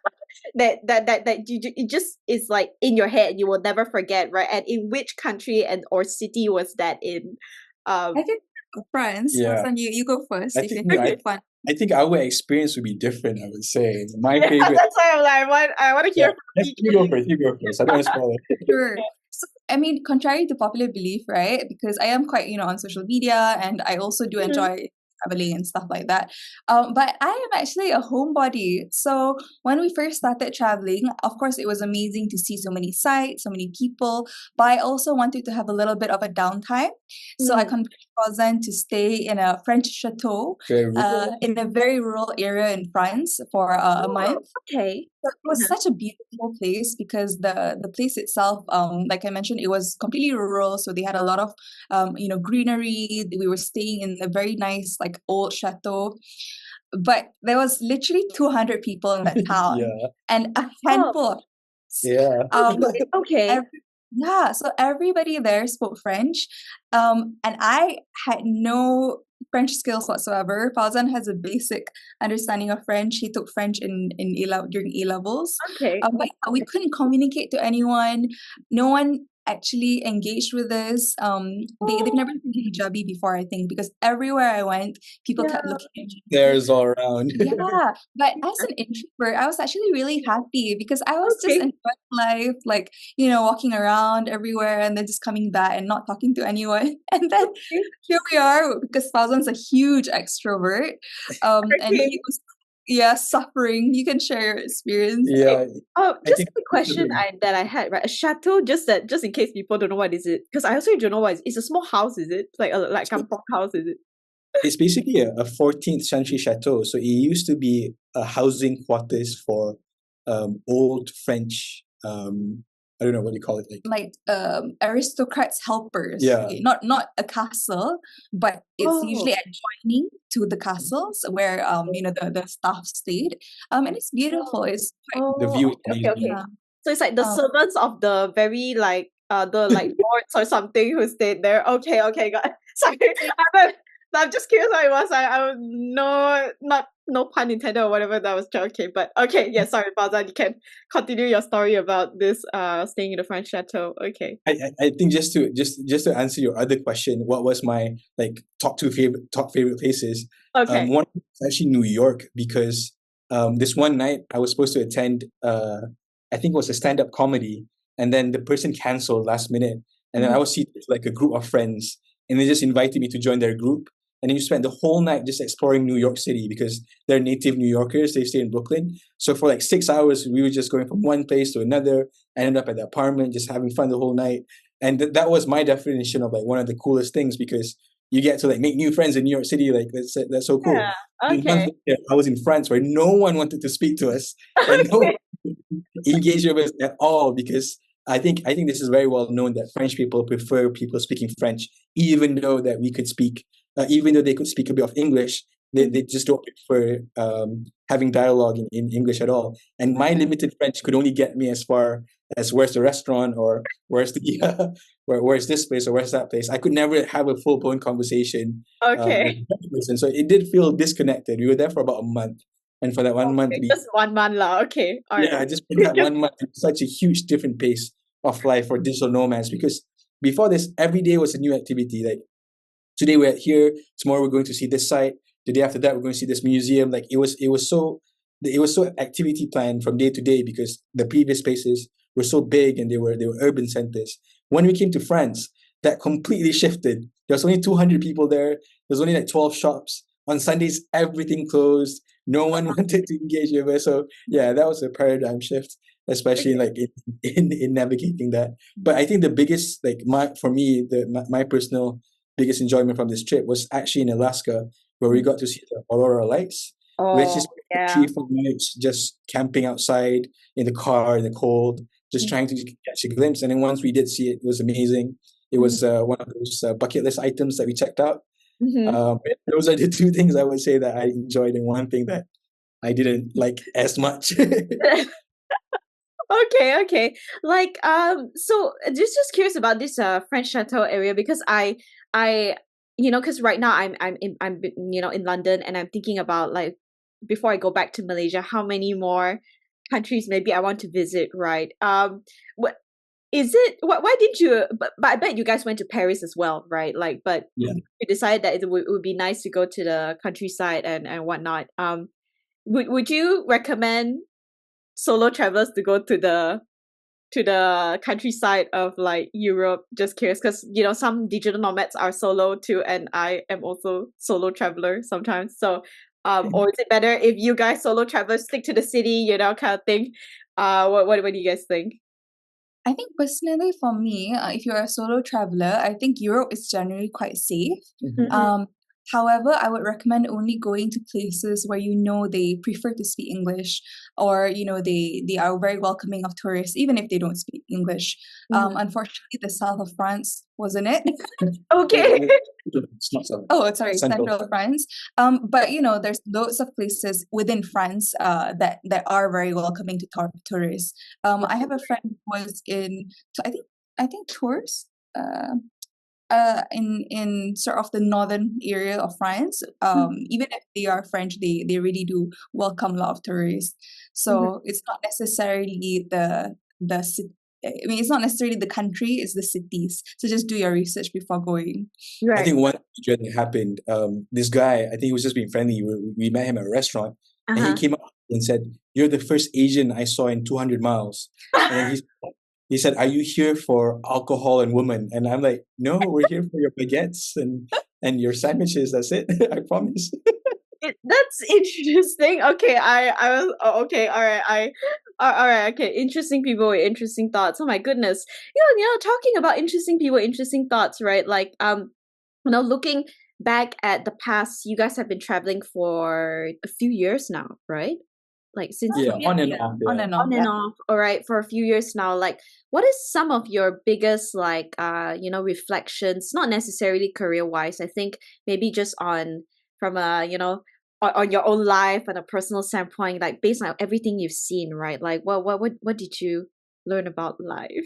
Speaker 1: It just is like in your head, you will never forget, right? And in which country and or city was that in?
Speaker 3: I
Speaker 1: Um,
Speaker 3: can go France.
Speaker 2: Yeah.
Speaker 3: Fauzan, you go first
Speaker 2: I
Speaker 3: if you
Speaker 2: think
Speaker 3: have
Speaker 1: okay.
Speaker 3: fun.
Speaker 2: I think our experience would be different, I would say. My
Speaker 1: Yeah,
Speaker 2: favorite.
Speaker 1: that's why I'm like, I want to
Speaker 2: Yeah.
Speaker 1: hear from each
Speaker 2: You
Speaker 1: of
Speaker 2: go
Speaker 1: you.
Speaker 2: first. You go first. I don't want to spoil it.
Speaker 3: Sure. So, I mean, contrary to popular belief, right? Because I am quite, on social media and I also do
Speaker 1: Mhm.
Speaker 3: enjoy traveling and stuff like that. But I am actually a homebody. So when we first started traveling, of course, it was amazing to see so many sights, so many people, but I also wanted to have a little bit of a downtime. So I
Speaker 1: Mm.
Speaker 3: convinced Fauzan to stay in a French chateau
Speaker 2: Very rude.
Speaker 3: in a very rural area in France for a
Speaker 1: Oh,
Speaker 3: month.
Speaker 1: okay.
Speaker 3: So it was
Speaker 1: Uh-huh.
Speaker 3: such a beautiful place because the place itself, like I mentioned, it was completely rural. So they had a lot of, greenery. We were staying in a very nice, like old chateau, but there was literally 200 people in that town
Speaker 2: Yeah.
Speaker 3: and a
Speaker 1: Oh,
Speaker 3: handful of
Speaker 2: Yeah.
Speaker 1: okay.
Speaker 3: every, yeah, so everybody there spoke French. And I had no French skills whatsoever. Fauzan has a basic understanding of French. He took French in during A levels.
Speaker 1: Okay.
Speaker 3: But we couldn't communicate to anyone. No one actually engaged with us. They've
Speaker 1: Oh,
Speaker 3: never seen hijabi before, I think, because everywhere I went, people
Speaker 1: yeah.
Speaker 3: kept looking at me.
Speaker 2: There's all around.
Speaker 3: Yeah, but as an introvert, I was actually really happy because I was just
Speaker 1: Okay.
Speaker 3: enjoying life, like, walking around everywhere and then just coming back and not talking to anyone. And then
Speaker 1: Okay.
Speaker 3: here we are because Fauzan's a huge extrovert. And
Speaker 1: Okay.
Speaker 3: he was suffering. You can share your experience.
Speaker 2: Yeah,
Speaker 1: Oh,
Speaker 2: I
Speaker 1: just
Speaker 2: think
Speaker 1: a quick question that I had, right? A chateau, just in case people don't know what is it, because I also don't know what it's a small house, is it? Like a kampong house, is it?
Speaker 2: it's basically a 14th century chateau. So it used to be a housing quarters for old French, I don't know what you call it,
Speaker 3: Like aristocrats' helpers.
Speaker 2: yeah.
Speaker 3: Okay, not a castle, but it's usually adjoining to the castles where the staff stayed. And it's beautiful. It's quite
Speaker 2: The view is
Speaker 1: okay.
Speaker 2: amazing.
Speaker 3: yeah.
Speaker 1: So it's like the servants of the very the like lords or something who stayed there. Okay, got sorry. I'm just curious how it was. I no pun intended or whatever, that was joking. But okay, yeah, sorry, Fauzan, you can continue your story about this staying in the French chateau. Okay.
Speaker 2: I think just to answer your other question, what was my like top favorite places?
Speaker 1: Okay.
Speaker 2: One was actually New York, because this one night I was supposed to attend I think it was a stand-up comedy, and then the person canceled last minute, and then I was seated with like a group of friends, and they just invited me to join their group. And then you spent the whole night just exploring New York City, because they're native New Yorkers. They stay in Brooklyn. So for like 6 hours, we were just going from one place to another. I ended up at the apartment, just having fun the whole night. And that was my definition of like one of the coolest things, because you get to like make new friends in New York City. Like that's so cool.
Speaker 1: Yeah.
Speaker 2: And months
Speaker 1: Okay.
Speaker 2: later, I was in France, where no one wanted to speak to us, and no one engaged with us at all, because I think this is very well known that French people prefer people speaking French, even though that we could speak, even though they could speak a bit of English, they just don't prefer having dialogue in English at all. And my limited French could only get me as far as where's the restaurant, or where's the where's this place, or where's that place. I could never have a full blown conversation
Speaker 1: Okay.
Speaker 2: with a person. So it did feel disconnected. We were there for about a month, and for that 1 month,
Speaker 1: Just 1 month lah. Okay. All right.
Speaker 2: yeah, just for that 1 month, it's such a huge different pace of life for digital nomads, because before this, every day was a new activity. Like today we're here, tomorrow we're going to see this site, the day after that we're going to see this museum. Like it was so activity planned from day to day, because the previous places were so big and they were urban centers. When we came to France, that completely shifted. There was only 200 people there. There's only like 12 shops. On Sundays, everything closed. No one wanted to engage with us. So yeah, that was a paradigm shift, especially like in navigating that. But I think the biggest, like my personal biggest enjoyment from this trip was actually in Alaska, where we got to see the aurora lights, which is 3-4 nights just camping outside in the car in the cold, just trying to catch a glimpse. And then once we did see it, it was amazing. It was one of those bucket list items that we checked out. Those are the two things I would say that I enjoyed, and one thing that I didn't like as much.
Speaker 1: Okay. Like so just curious about this French chateau area, because I because right now I'm in London, and I'm thinking about, like, before I go back to Malaysia, how many more countries maybe I want to visit, right? What is it? Why didn't you? But I bet you guys went to Paris as well, right? Like, but
Speaker 2: Yeah.
Speaker 1: you decided that it would be nice to go to the countryside and whatnot. Would you recommend solo travelers to go to the countryside of like Europe? Just curious, because some digital nomads are solo too, and I am also solo traveler sometimes. So, or is it better if you guys solo travelers stick to the city, kind of thing? What do you guys think?
Speaker 3: I think personally for me, if you're a solo traveler, I think Europe is generally quite safe. However, I would recommend only going to places where they prefer to speak English, or they are very welcoming of tourists, even if they don't speak English. Unfortunately, the south of France wasn't it.
Speaker 1: Okay.
Speaker 2: It's not so.
Speaker 3: Oh, sorry, central France. But there's loads of places within France that are very welcoming to tourists. I have a friend who was I think Tours. In sort of the northern area of France, even if they are French, they really do welcome a lot of tourists. So it's not necessarily it's not necessarily the country; it's the cities. So just do your research before going.
Speaker 2: I think one thing happened. This guy, I think he was just being friendly. We met him at a restaurant, and he came up and said, "You're the first Asian I saw in 200 miles." And then he said, "Are you here for alcohol and women?" And I'm like, "No, we're here for your baguettes and your sandwiches. That's it. I promise."
Speaker 1: That's interesting. Okay, I was okay. All right, all right. Okay, interesting people with interesting thoughts. Oh my goodness. Talking about interesting people, interesting thoughts, right? Like, looking back at the past, you guys have been traveling for a few years now, right? Like since
Speaker 2: Yeah, on and
Speaker 3: Yeah,
Speaker 2: off.
Speaker 3: on
Speaker 2: Yeah.
Speaker 3: and off.
Speaker 1: on and off, all right, for a few years now. Like, what is some of your biggest, like, reflections, not necessarily career wise, I think maybe just on, from a, on your own life and a personal standpoint, like based on everything you've seen, right? Like, what did you learn about life?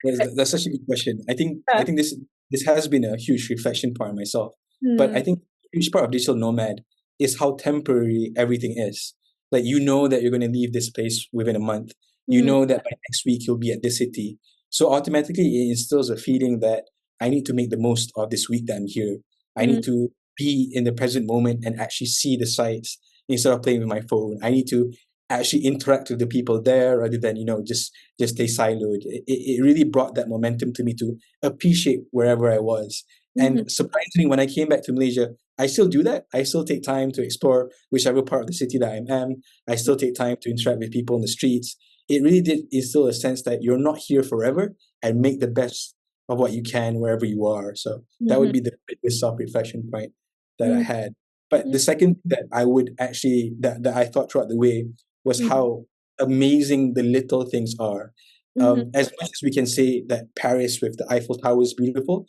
Speaker 2: That's such a good question. I think this has been a huge reflection point myself. But
Speaker 1: Hmm.
Speaker 2: I think a huge part of digital nomad is how temporary everything is. Like you know that you're going to leave this place within a month. You
Speaker 1: Hmm.
Speaker 2: know that by next week you'll be at this city. So automatically it instills a feeling that I need to make the most of this week that I'm here. I
Speaker 1: Hmm.
Speaker 2: need to be in the present moment and actually see the sights instead of playing with my phone. I need to actually interact with the people there rather than just stay siloed. It really brought that momentum to me to appreciate wherever I was.
Speaker 1: Hmm.
Speaker 2: And surprisingly, when I came back to Malaysia, I still do that. I still take time to explore whichever part of the city that I am. I still take time to interact with people in the streets. It really did instill a sense that you're not here forever and make the best of what you can wherever you are. So that would
Speaker 1: Hmm.
Speaker 2: be the biggest self-reflection point that I
Speaker 1: Hmm.
Speaker 2: had. But the second that I would actually that I thought throughout the way was
Speaker 1: Hmm.
Speaker 2: how amazing the little things are.
Speaker 1: Hmm.
Speaker 2: As much as we can say that Paris with the Eiffel Tower is beautiful,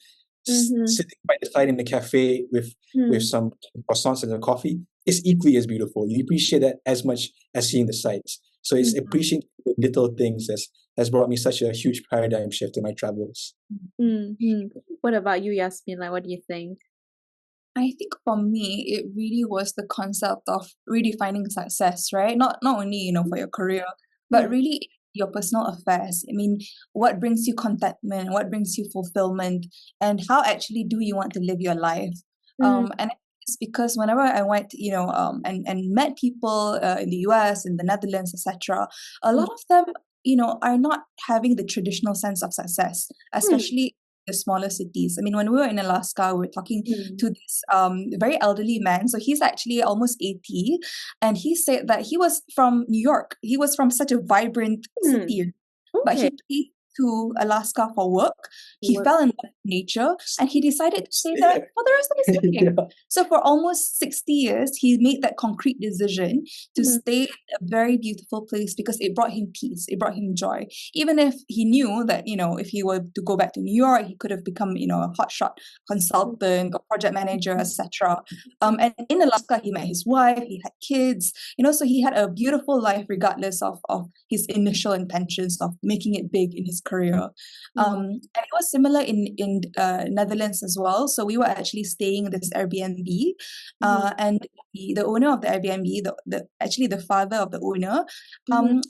Speaker 1: Hmm.
Speaker 2: sitting by the side in a cafe with
Speaker 1: Hmm.
Speaker 2: some croissants and a coffee is equally as beautiful. You appreciate that as much as seeing the sights. So it's
Speaker 1: Hmm.
Speaker 2: appreciating the little things has brought me such a huge paradigm shift in my travels.
Speaker 1: Hmm. What about you, Yasmin? Like, what do you think?
Speaker 3: I think for me, it really was the concept of redefining success, right? Not only, for your career, but
Speaker 1: Hmm.
Speaker 3: really your personal affairs. I mean, what brings you contentment, what brings you fulfillment, and how actually do you want to live your life?
Speaker 1: Hmm.
Speaker 3: And it's because whenever I went, and met people in the US, in the Netherlands, etc., a lot of them, are not having the traditional sense of success,
Speaker 1: Hmm.
Speaker 3: especially the smaller cities. I mean, when we were in Alaska, we were talking
Speaker 1: Hmm.
Speaker 3: to this very elderly man. So he's actually almost 80. And he said that he was from New York. He was from such a vibrant
Speaker 1: Hmm.
Speaker 3: city, but
Speaker 1: Okay.
Speaker 3: he came to Alaska for work. He
Speaker 1: What?
Speaker 3: fell in love with nature and he decided to stay there for the rest of his life.
Speaker 2: Yeah.
Speaker 3: So for almost 60 years, he made that concrete decision to
Speaker 1: Hmm.
Speaker 3: stay in a very beautiful place because it brought him peace, it brought him joy. Even if he knew that, if he were to go back to New York, he could have become, a hotshot consultant or project manager, etc. And in Alaska, he met his wife, he had kids, so he had a beautiful life regardless of his initial intentions of making it big in his career.
Speaker 1: Wow.
Speaker 3: And it was similar in Netherlands as well. So we were actually staying in this Airbnb,
Speaker 1: Mhm.
Speaker 3: and the owner of the Airbnb, actually the father of the owner,
Speaker 1: Mhm.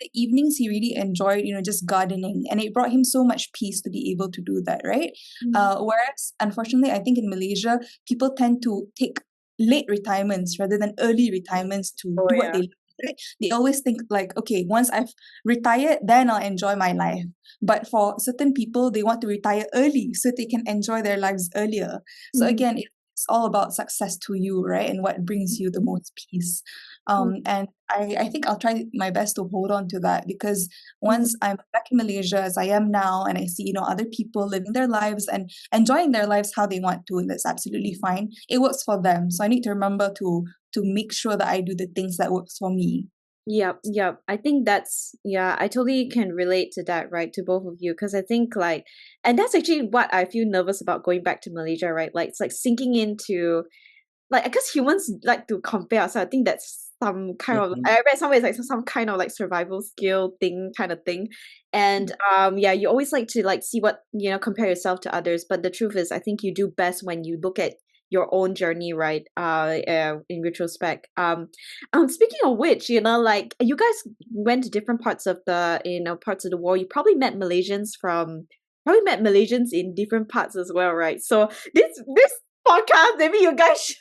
Speaker 3: the evenings he really enjoyed, just gardening, and it brought him so much peace to be able to do that, right?
Speaker 1: Mhm.
Speaker 3: Whereas, unfortunately, I think in Malaysia, people tend to take late retirements rather than early retirements to
Speaker 1: Oh
Speaker 3: do what
Speaker 1: yeah.
Speaker 3: they love. Right? They always think like, okay, once I've retired, then I'll enjoy my life. But for certain people, they want to retire early so they can enjoy their lives earlier. So
Speaker 1: Mhm.
Speaker 3: again, it's all about success to you, right? And what brings you the most peace.
Speaker 1: Mhm.
Speaker 3: And I think I'll try my best to hold on to that because
Speaker 1: Mhm.
Speaker 3: once I'm back in Malaysia as I am now and I see, other people living their lives and enjoying their lives how they want to, and that's absolutely fine. It works for them. So I need to remember to make sure that I do the things that works for me.
Speaker 1: Yep, yep. I think that's, yeah, I totally can relate to that, right? To both of you. Because I think like, and that's actually what I feel nervous about going back to Malaysia, right? Like it's like sinking into, like, I guess humans like to compare. So I think that's some kind of,
Speaker 2: Mhm.
Speaker 1: I read somewhere it's like some kind of like survival skill thing kind of thing. And yeah, you always like to like see what, compare yourself to others. But the truth is, I think you do best when you look at your own journey, right? In retrospect. Speaking of which, like you guys went to different parts of the, parts of the world. You probably met Malaysians in different parts as well, right? So this podcast, maybe you guys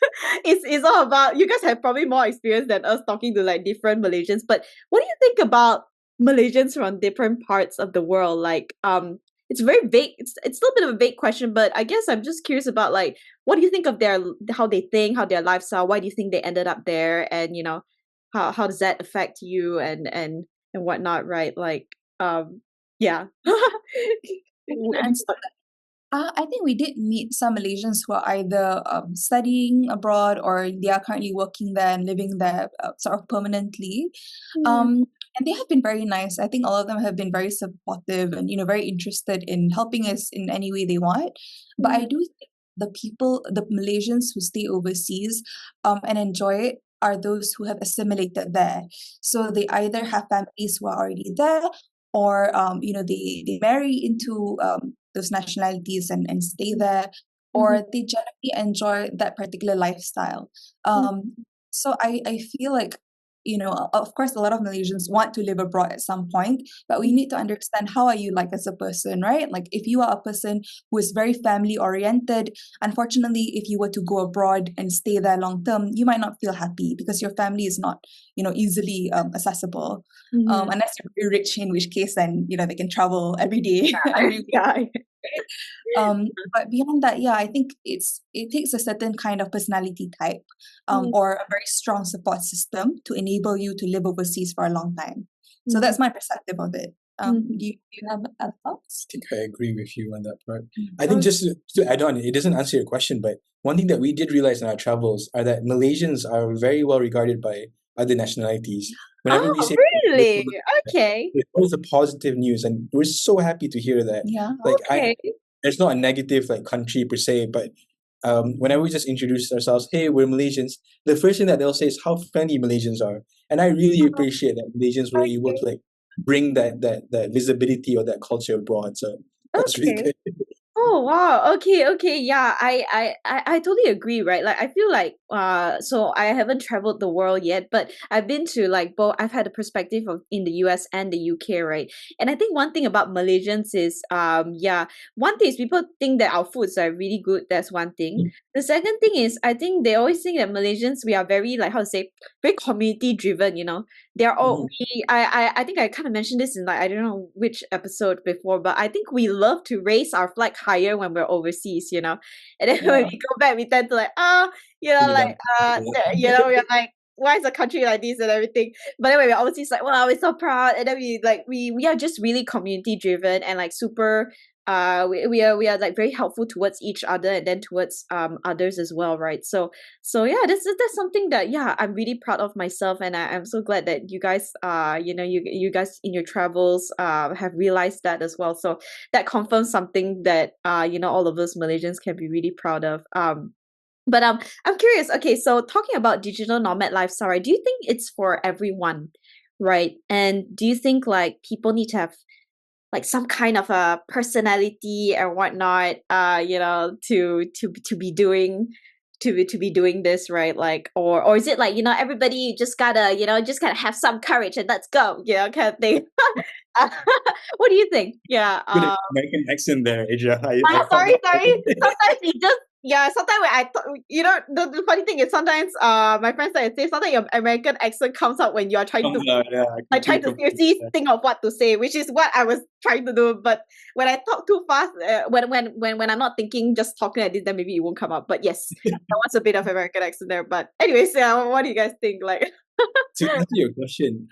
Speaker 1: it's all about, you guys have probably more experience than us talking to like different Malaysians. But what do you think about Malaysians from different parts of the world? Like, it's very vague. It's still a bit of a vague question, but I guess I'm just curious about like what do you think of how they think, how their lifestyle, why do you think they ended up there, and how does that affect you and whatnot, right? Like yeah.
Speaker 3: I can answer that. I think we did meet some Malaysians who are either studying abroad or they are currently working there and living there sort of permanently. And they have been very nice. I think all of them have been very supportive and, very interested in helping us in any way they want. But I do think the Malaysians who stay overseas and enjoy it are those who have assimilated there. So they either have families who are already there or, they marry into those nationalities and stay there, or they generally enjoy that particular lifestyle. So I feel like, of course, a lot of Malaysians want to live abroad at some point, but we need to understand how are you like as a person, right? Like if you are a person who is very family oriented, unfortunately, if you were to go abroad and stay there long term, you might not feel happy because your family is not, easily accessible. Unless you're very rich, in which case then, they can travel every day, every week.
Speaker 1: Yeah.
Speaker 3: But beyond that, yeah, I think it takes a certain kind of personality type, or a very strong support system to enable you to live overseas for a long time. So that's my perspective of it. Do you have other thoughts?
Speaker 2: I think I agree with you on that part. I think just to add on, it doesn't answer your question, but one thing that we did realize in our travels are that Malaysians are very well regarded by other nationalities. Whenever we say
Speaker 1: really? Okay.
Speaker 2: It's always a positive news, and we're so happy to hear that.
Speaker 3: Yeah.
Speaker 2: Like
Speaker 1: Okay.
Speaker 2: there's not a negative like country per se, but whenever we just introduce ourselves, hey, we're Malaysians, the first thing that they'll say is how friendly Malaysians are, and I really appreciate that Malaysians were able to like bring that visibility or that culture abroad. So that's really
Speaker 1: Okay.
Speaker 2: good.
Speaker 1: Oh wow. Okay. Yeah, I totally agree, right? Like I feel like so I haven't traveled the world yet, but I've been to like both. I've had a perspective of in the US and the UK, right? And I think one thing about Malaysians is one thing is people think that our foods are really good. That's one thing. The second thing is I think they always think that Malaysians we are very like how to say very community driven, They're all I think I kind of mentioned this in like I don't know which episode before, but I think we love to raise our flag higher when we're overseas, And then when we go back, we tend to like we're like, why is the country like this and everything? But anyway, we're obviously like, wow, we're so proud, and then we are just really community driven and like super. We are like very helpful towards each other and then towards others as well, right? So yeah, that's something that I'm really proud of myself, and I'm so glad that you guys you guys in your travels have realized that as well. So that confirms something that all of us Malaysians can be really proud of. But I'm curious. Okay, so talking about digital nomad lifestyle, right, do you think it's for everyone, right? And do you think like people need to have like some kind of a personality or whatnot, to be doing to be doing this, right? Like, or is it like everybody just gotta have some courage and let's go, kind of thing. What do you think? Yeah.
Speaker 2: Good American accent there, Asia. I
Speaker 1: Sorry. Sometimes it just sometimes when I the funny thing is sometimes my friends like say sometimes your American accent comes out when you are trying to I try to seriously think of what to say, which is what I was trying to do. But when I talk too fast, when I'm not thinking, just talking like this, then maybe it won't come out. But yes, there was a bit of American accent there. But anyways, what do you guys think? Like,
Speaker 2: to answer your question,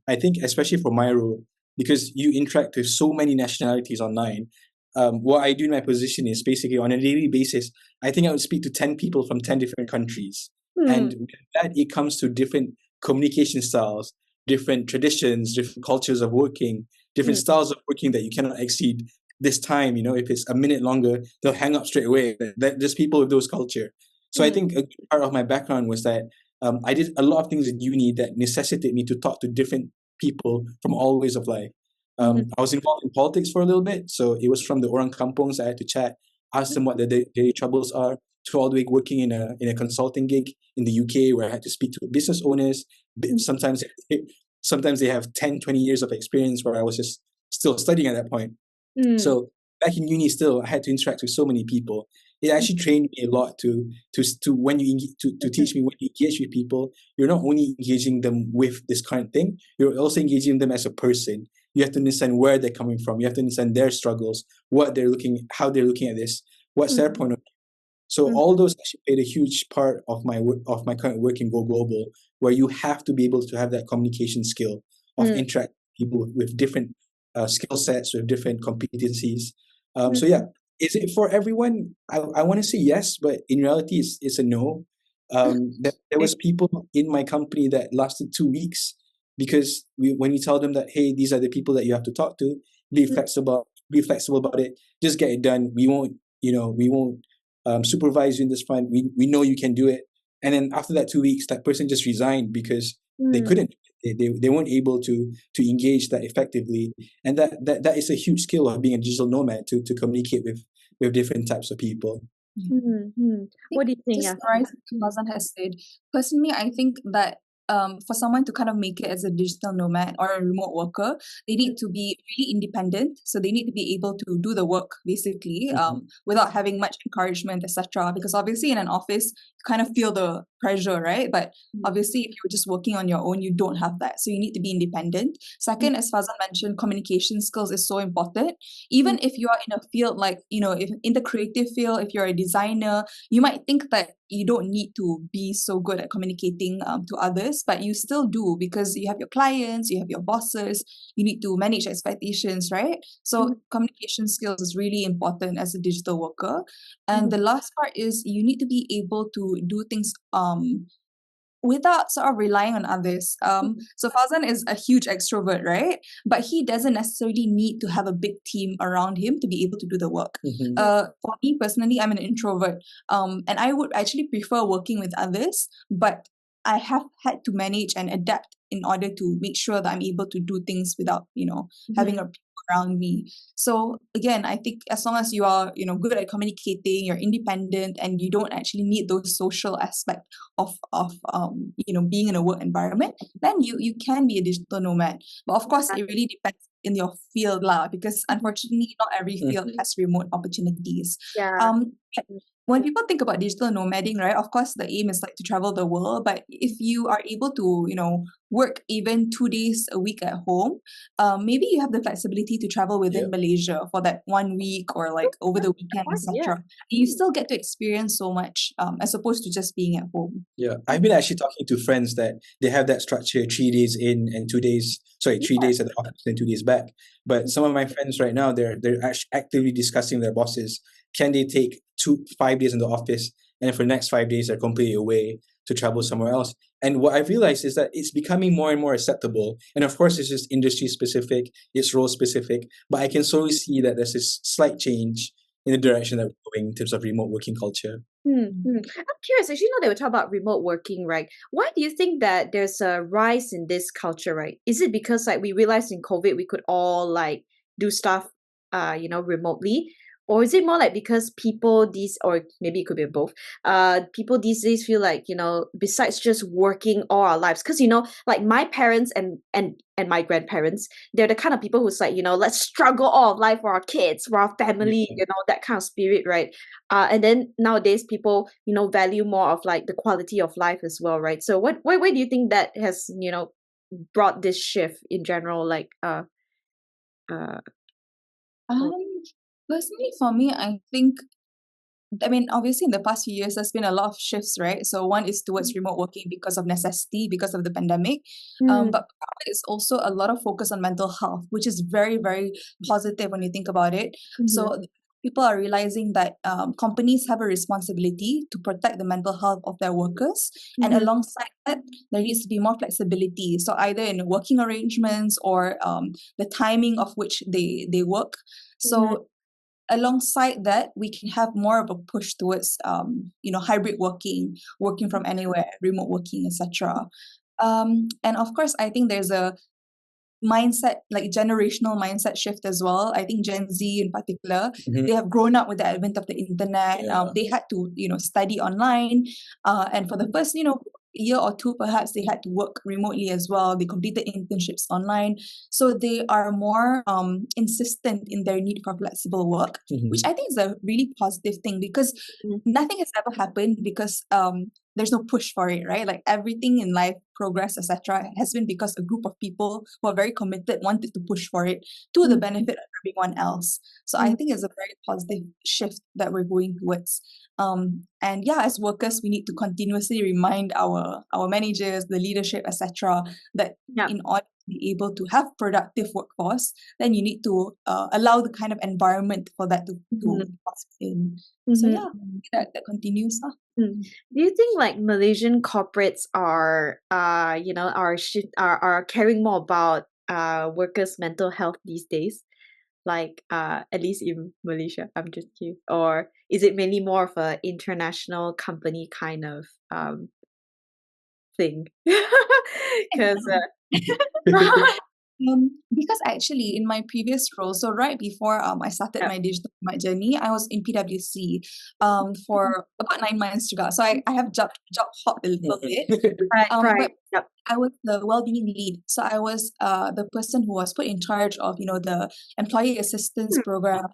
Speaker 2: I think especially for my role, because you interact with so many nationalities online, what I do in my position is basically on a daily basis, I think I would speak to 10 people from 10 different countries. And with that, it comes to different communication styles, different traditions, different cultures of working, different styles of working that you cannot exceed this time. If it's a minute longer, they'll hang up straight away. There's people with those culture. So I think a part of my background was that I did a lot of things in uni that necessitated me to talk to different people from all ways of life. I was involved in politics for a little bit, so it was from the orang kampungs I had to chat, ask them what their daily troubles are, to all the way working in a consulting gig in the UK where I had to speak to business owners. Sometimes they have 10, 20 years of experience where I was just still studying at that point. So back in uni still, I had to interact with so many people. It actually trained me a lot to when you to teach me when you engage with people, you're not only engaging them with this current thing, you're also engaging them as a person. You have to understand where they're coming from. You have to understand their struggles, how they're looking at this, what's their point of view. So all those actually played a huge part of my current work in Go Global, where you have to be able to have that communication skill of interact with people with different skill sets, with different competencies. So yeah, is it for everyone? I want to say yes, but in reality, it's a no. There was people in my company that lasted 2 weeks because when we tell them that, hey, these are the people that you have to talk to, be flexible about it, just get it done. We won't supervise you in this front. We know you can do it. And then after that 2 weeks, that person just resigned because they couldn't. They weren't able to engage that effectively. And that is a huge skill of being a digital nomad, to communicate with different types of people.
Speaker 1: What do you think?
Speaker 3: Just right, Fauzan has said. Personally, I think that for someone to kind of make it as a digital nomad or a remote worker, they need to be really independent. So they need to be able to do the work basically, without having much encouragement, etc. Because obviously in an office, you kind of feel the pressure, right? But obviously if you're just working on your own, you don't have that. So you need to be independent. Second, as Fauzan mentioned, communication skills is so important. Even if you are in a field like, if in the creative field, if you're a designer, you might think that you don't need to be so good at communicating to others, but you still do, because you have your clients, you have your bosses, you need to manage expectations, right? So communication skills is really important as a digital worker. And the last part is you need to be able to do things without sort of relying on others. So Fauzan is a huge extrovert, right? But he doesn't necessarily need to have a big team around him to be able to do the work. For me personally, I'm an introvert. And I would actually prefer working with others, but I have had to manage and adapt in order to make sure that I'm able to do things without, having a people around me. So again, I think as long as you are, good at communicating, you're independent, and you don't actually need those social aspect of being in a work environment, then you can be a digital nomad. But of course, it really depends in your field lah, because unfortunately not every field has remote opportunities. When people think about digital nomading, right, of course the aim is like to travel the world, but if you are able to work even 2 days a week at home, maybe you have the flexibility to travel within Malaysia for that 1 week or like over the weekend, etc. You still get to experience so much as opposed to just being at home.
Speaker 2: I've been actually talking to friends that they have that structure, 3 days in and 2 days 3 days at the office and 2 days back. But some of my friends right now, they're actually actively discussing with their bosses, can they take 5 days in the office, and for the next 5 days they're completely away to travel somewhere else. And what I've realized is that it's becoming more and more acceptable. And of course, it's just industry specific, it's role specific, but I can slowly see that there's this slight change in the direction that we're going in terms of remote working culture.
Speaker 1: I'm curious, actually, now that we talk about remote working, right? Why do you think that there's a rise in this culture, right? Is it because like we realized in COVID we could all like do stuff remotely? Or is it more like because people or maybe it could be both, people these days feel like, besides just working all our lives, because, like my parents and my grandparents, they're the kind of people who's like, let's struggle all of life for our kids, for our family, that kind of spirit, right? And then nowadays people, value more of like the quality of life as well, right? So why do you think that has, brought this shift in general, like,
Speaker 3: Personally, for me, I think, obviously in the past few years, there's been a lot of shifts, right? So one is towards remote working because of necessity, because of the pandemic. But it's also a lot of focus on mental health, which is very, very positive when you think about it. So people are realizing that companies have a responsibility to protect the mental health of their workers. And alongside that, there needs to be more flexibility. So either in working arrangements or the timing of which they work. So alongside that, we can have more of a push towards, hybrid working from anywhere, remote working, etc. And of course, I think there's a mindset, like generational mindset shift as well. I think Gen Z in particular, they have grown up with the advent of the internet. They had to, study online. And for the first, year or two, perhaps they had to work remotely as well. They completed internships online. So they are more insistent in their need for flexible work, which I think is a really positive thing, because nothing has ever happened because there's no push for it, right? Like everything in life, progress, etc., has been because a group of people who are very committed wanted to push for it to the benefit of everyone else. So I think it's a very positive shift that we're going towards. And yeah, as workers, we need to continuously remind our managers, the leadership, etc., that in order to be able to have productive workforce, then you need to allow the kind of environment for that to prosper in. So yeah, that continues.
Speaker 1: Do you think like Malaysian corporates are caring more about workers' mental health these days? Like at least in Malaysia, I'm just curious. Or is it mainly more of a international company kind of thing? Because
Speaker 3: because actually in my previous role, so right before I started my digital nomad journey, I was in PwC for about 9 months juga. So I have job hopped a little bit. But I was the well-being lead. So I was the person who was put in charge of, the employee assistance program.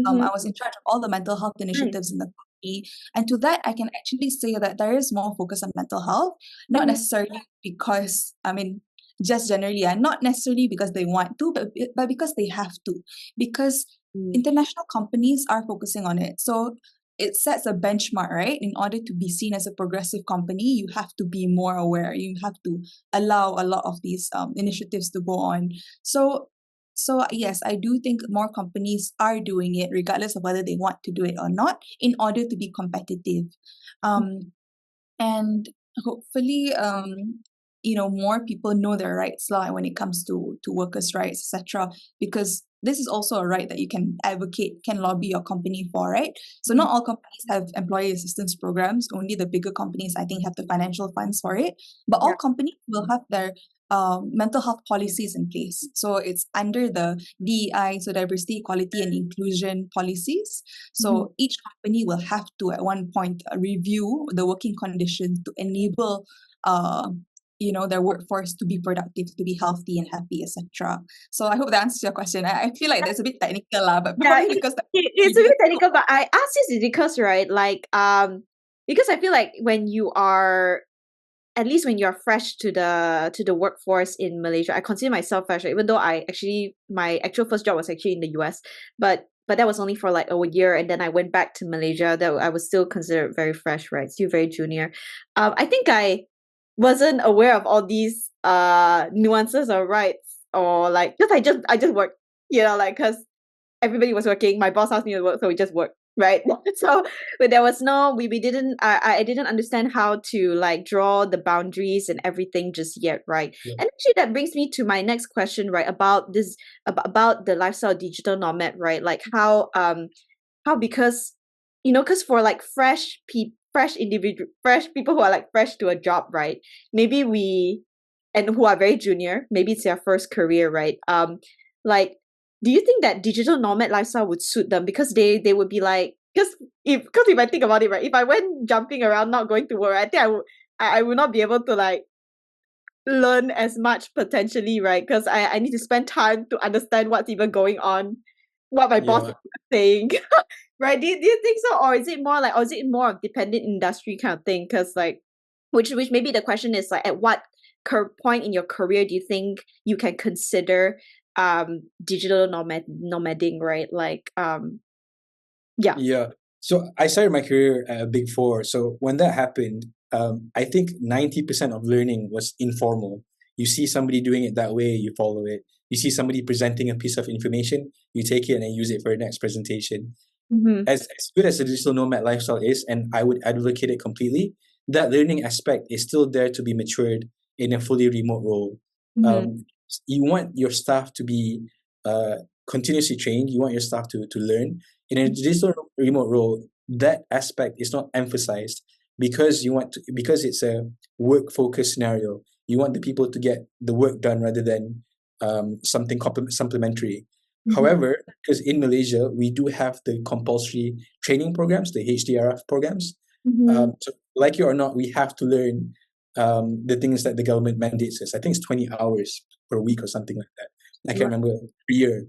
Speaker 3: I was in charge of all the mental health initiatives in the company. And to that, I can actually say that there is more focus on mental health, not necessarily because, just generally, and not necessarily because they want to, but because they have to, because international companies are focusing on it. So it sets a benchmark, right? In order to be seen as a progressive company, you have to be more aware. You have to allow a lot of these initiatives to go on. So yes, I do think more companies are doing it, regardless of whether they want to do it or not, in order to be competitive. And hopefully, more people know their rights when it comes to workers' rights, etc. Because this is also a right that you can advocate, can lobby your company for, right? So not all companies have employee assistance programs. Only the bigger companies, I think, have the financial funds for it. But all companies will have their mental health policies in place. So it's under the DEI, so diversity, equality, and inclusion policies. So each company will have to, at one point, review the working conditions to enable their workforce to be productive, to be healthy and happy, etc. So I hope that answers your question. I feel like that's a bit technical, but probably because
Speaker 1: it's a bit technical. But I ask this because, right, because I feel like when you are, at least when you're fresh to the workforce in Malaysia, I consider myself fresh, even though my actual first job was actually in the US, but that was only for like a year, and then I went back to Malaysia. That I was still considered very fresh, right? Still very junior. I think I wasn't aware of all these nuances or rights, or like, because I just worked, because everybody was working. My boss asked me to work, so we just worked, right? So, but there was we didn't. I didn't understand how to like draw the boundaries and everything just yet, right?
Speaker 2: Yeah.
Speaker 1: And actually, that brings me to my next question, right? About this, about the lifestyle of digital nomad, right? Like how because because for like fresh people who are like fresh to a job, right? Maybe and who are very junior, maybe it's their first career, right? Like, do you think that digital nomad lifestyle would suit them? Because they would be like, because if I think about it, right, if I went jumping around not going to work, I think I would not be able to like learn as much potentially, right? Because I need to spend time to understand what's even going on, what my boss is saying. Right? Do you think so? Or is it more of dependent industry kind of thing? Because like, which maybe the question is like, at what point in your career do you think you can consider digital nomading, right? Like, yeah.
Speaker 2: Yeah. So I started my career at a Big Four. So when that happened, I think 90% of learning was informal. You see somebody doing it that way, you follow it. You see somebody presenting a piece of information, you take it and use it for your next presentation. As good as the digital nomad lifestyle is, and I would advocate it completely, that learning aspect is still there to be matured in a fully remote role. You want your staff to be continuously trained. You want your staff to learn. In a digital remote role, that aspect is not emphasized because it's a work focused scenario. You want the people to get the work done rather than something supplementary. However, because in Malaysia, we do have the compulsory training programs, the HDRF programs. So like it or not, we have to learn the things that the government mandates is. I think it's 20 hours per week or something like that. I can't remember per year.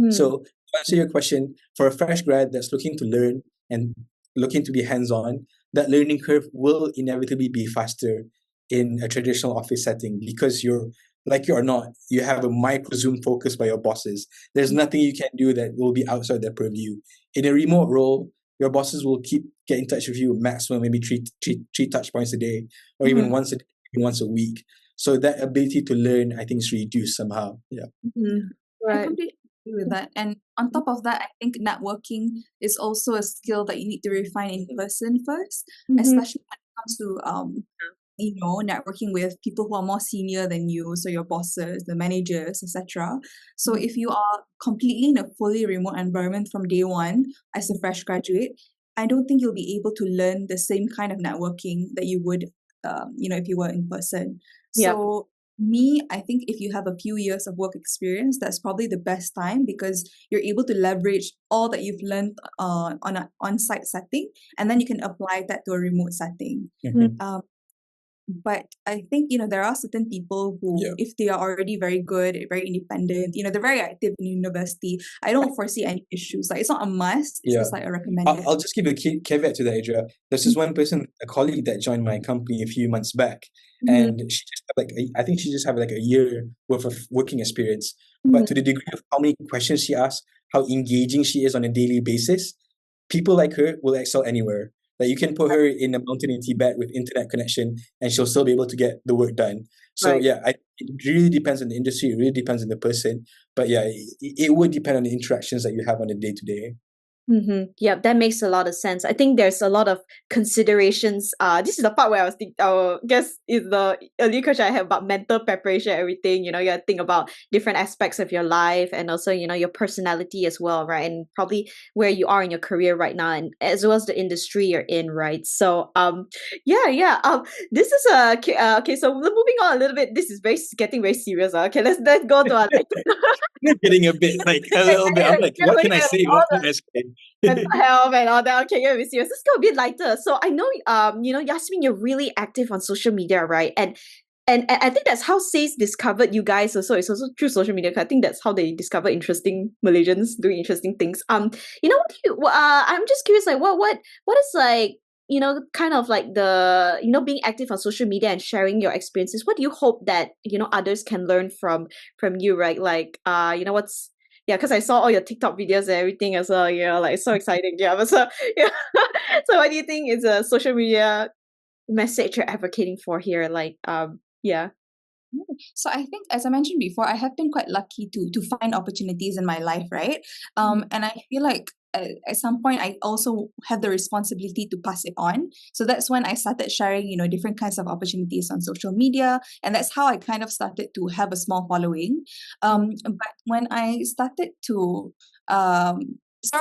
Speaker 2: So to answer your question, for a fresh grad that's looking to learn and looking to be hands-on, that learning curve will inevitably be faster in a traditional office setting because you're like you or not, you have a micro Zoom focus by your bosses. There's nothing you can do that will be outside their purview. In a remote role, your bosses will keep get in touch with you maximum maybe three touch points a day, or even once a day, once a week. So that ability to learn, I think, is reduced somehow. Yeah.
Speaker 3: I completely agree with that. And on top of that, I think networking is also a skill that you need to refine in person first, especially when it comes to networking with people who are more senior than you, so your bosses, the managers, etc. So if you are completely in a fully remote environment from day one as a fresh graduate, I don't think you'll be able to learn the same kind of networking that you would, if you were in person. So I think if you have a few years of work experience, that's probably the best time because you're able to leverage all that you've learned on an on-site setting, and then you can apply that to a remote setting. But I think, there are certain people who, if they are already very good, very independent, they're very active in university, I don't foresee any issues. Like, it's not a must, it's just like a recommended.
Speaker 2: I'll just give a caveat to that, Adria. There's this one person, a colleague that joined my company a few months back, and she just had I think she just had like a year worth of working experience. But to the degree of how many questions she asks, how engaging she is on a daily basis, people like her will excel anywhere. Like, you can put her in a mountain in Tibet with internet connection and she'll still be able to get the work done. So it really depends on the industry. It really depends on the person. But it would depend on the interactions that you have on a day-to-day.
Speaker 1: Yeah, that makes a lot of sense. I think there's a lot of considerations. This is the part where I guess is the early question I have about mental preparation, everything. You gotta think about different aspects of your life and also, your personality as well, right? And probably where you are in your career right now, and as well as the industry you're in, right? So, this is okay. So moving on a little bit. This is getting very serious. Okay, let's go to our
Speaker 2: getting a bit a little bit. I'm like, what can I say? What can I say?
Speaker 1: Mental health and all that. Okay, be serious. Let's go a bit lighter. So I know, Yasmin, you're really active on social media, right? And I think that's how SAYS discovered you guys. Also, it's also through social media. I think that's how they discover interesting Malaysians doing interesting things. What do you? I'm just curious. Like, what is like? Kind of like the, being active on social media and sharing your experiences. What do you hope that, others can learn from you, right? Like, what's, because I saw all your TikTok videos and everything as well, like, it's so exciting. But so, so what do you think is a social media message you're advocating for here? Like,
Speaker 3: So I think, as I mentioned before, I have been quite lucky to find opportunities in my life, right? And I feel like at some point I also have the responsibility to pass it on. So that's when I started sharing, different kinds of opportunities on social media, and that's how I kind of started to have a small following. But when I started to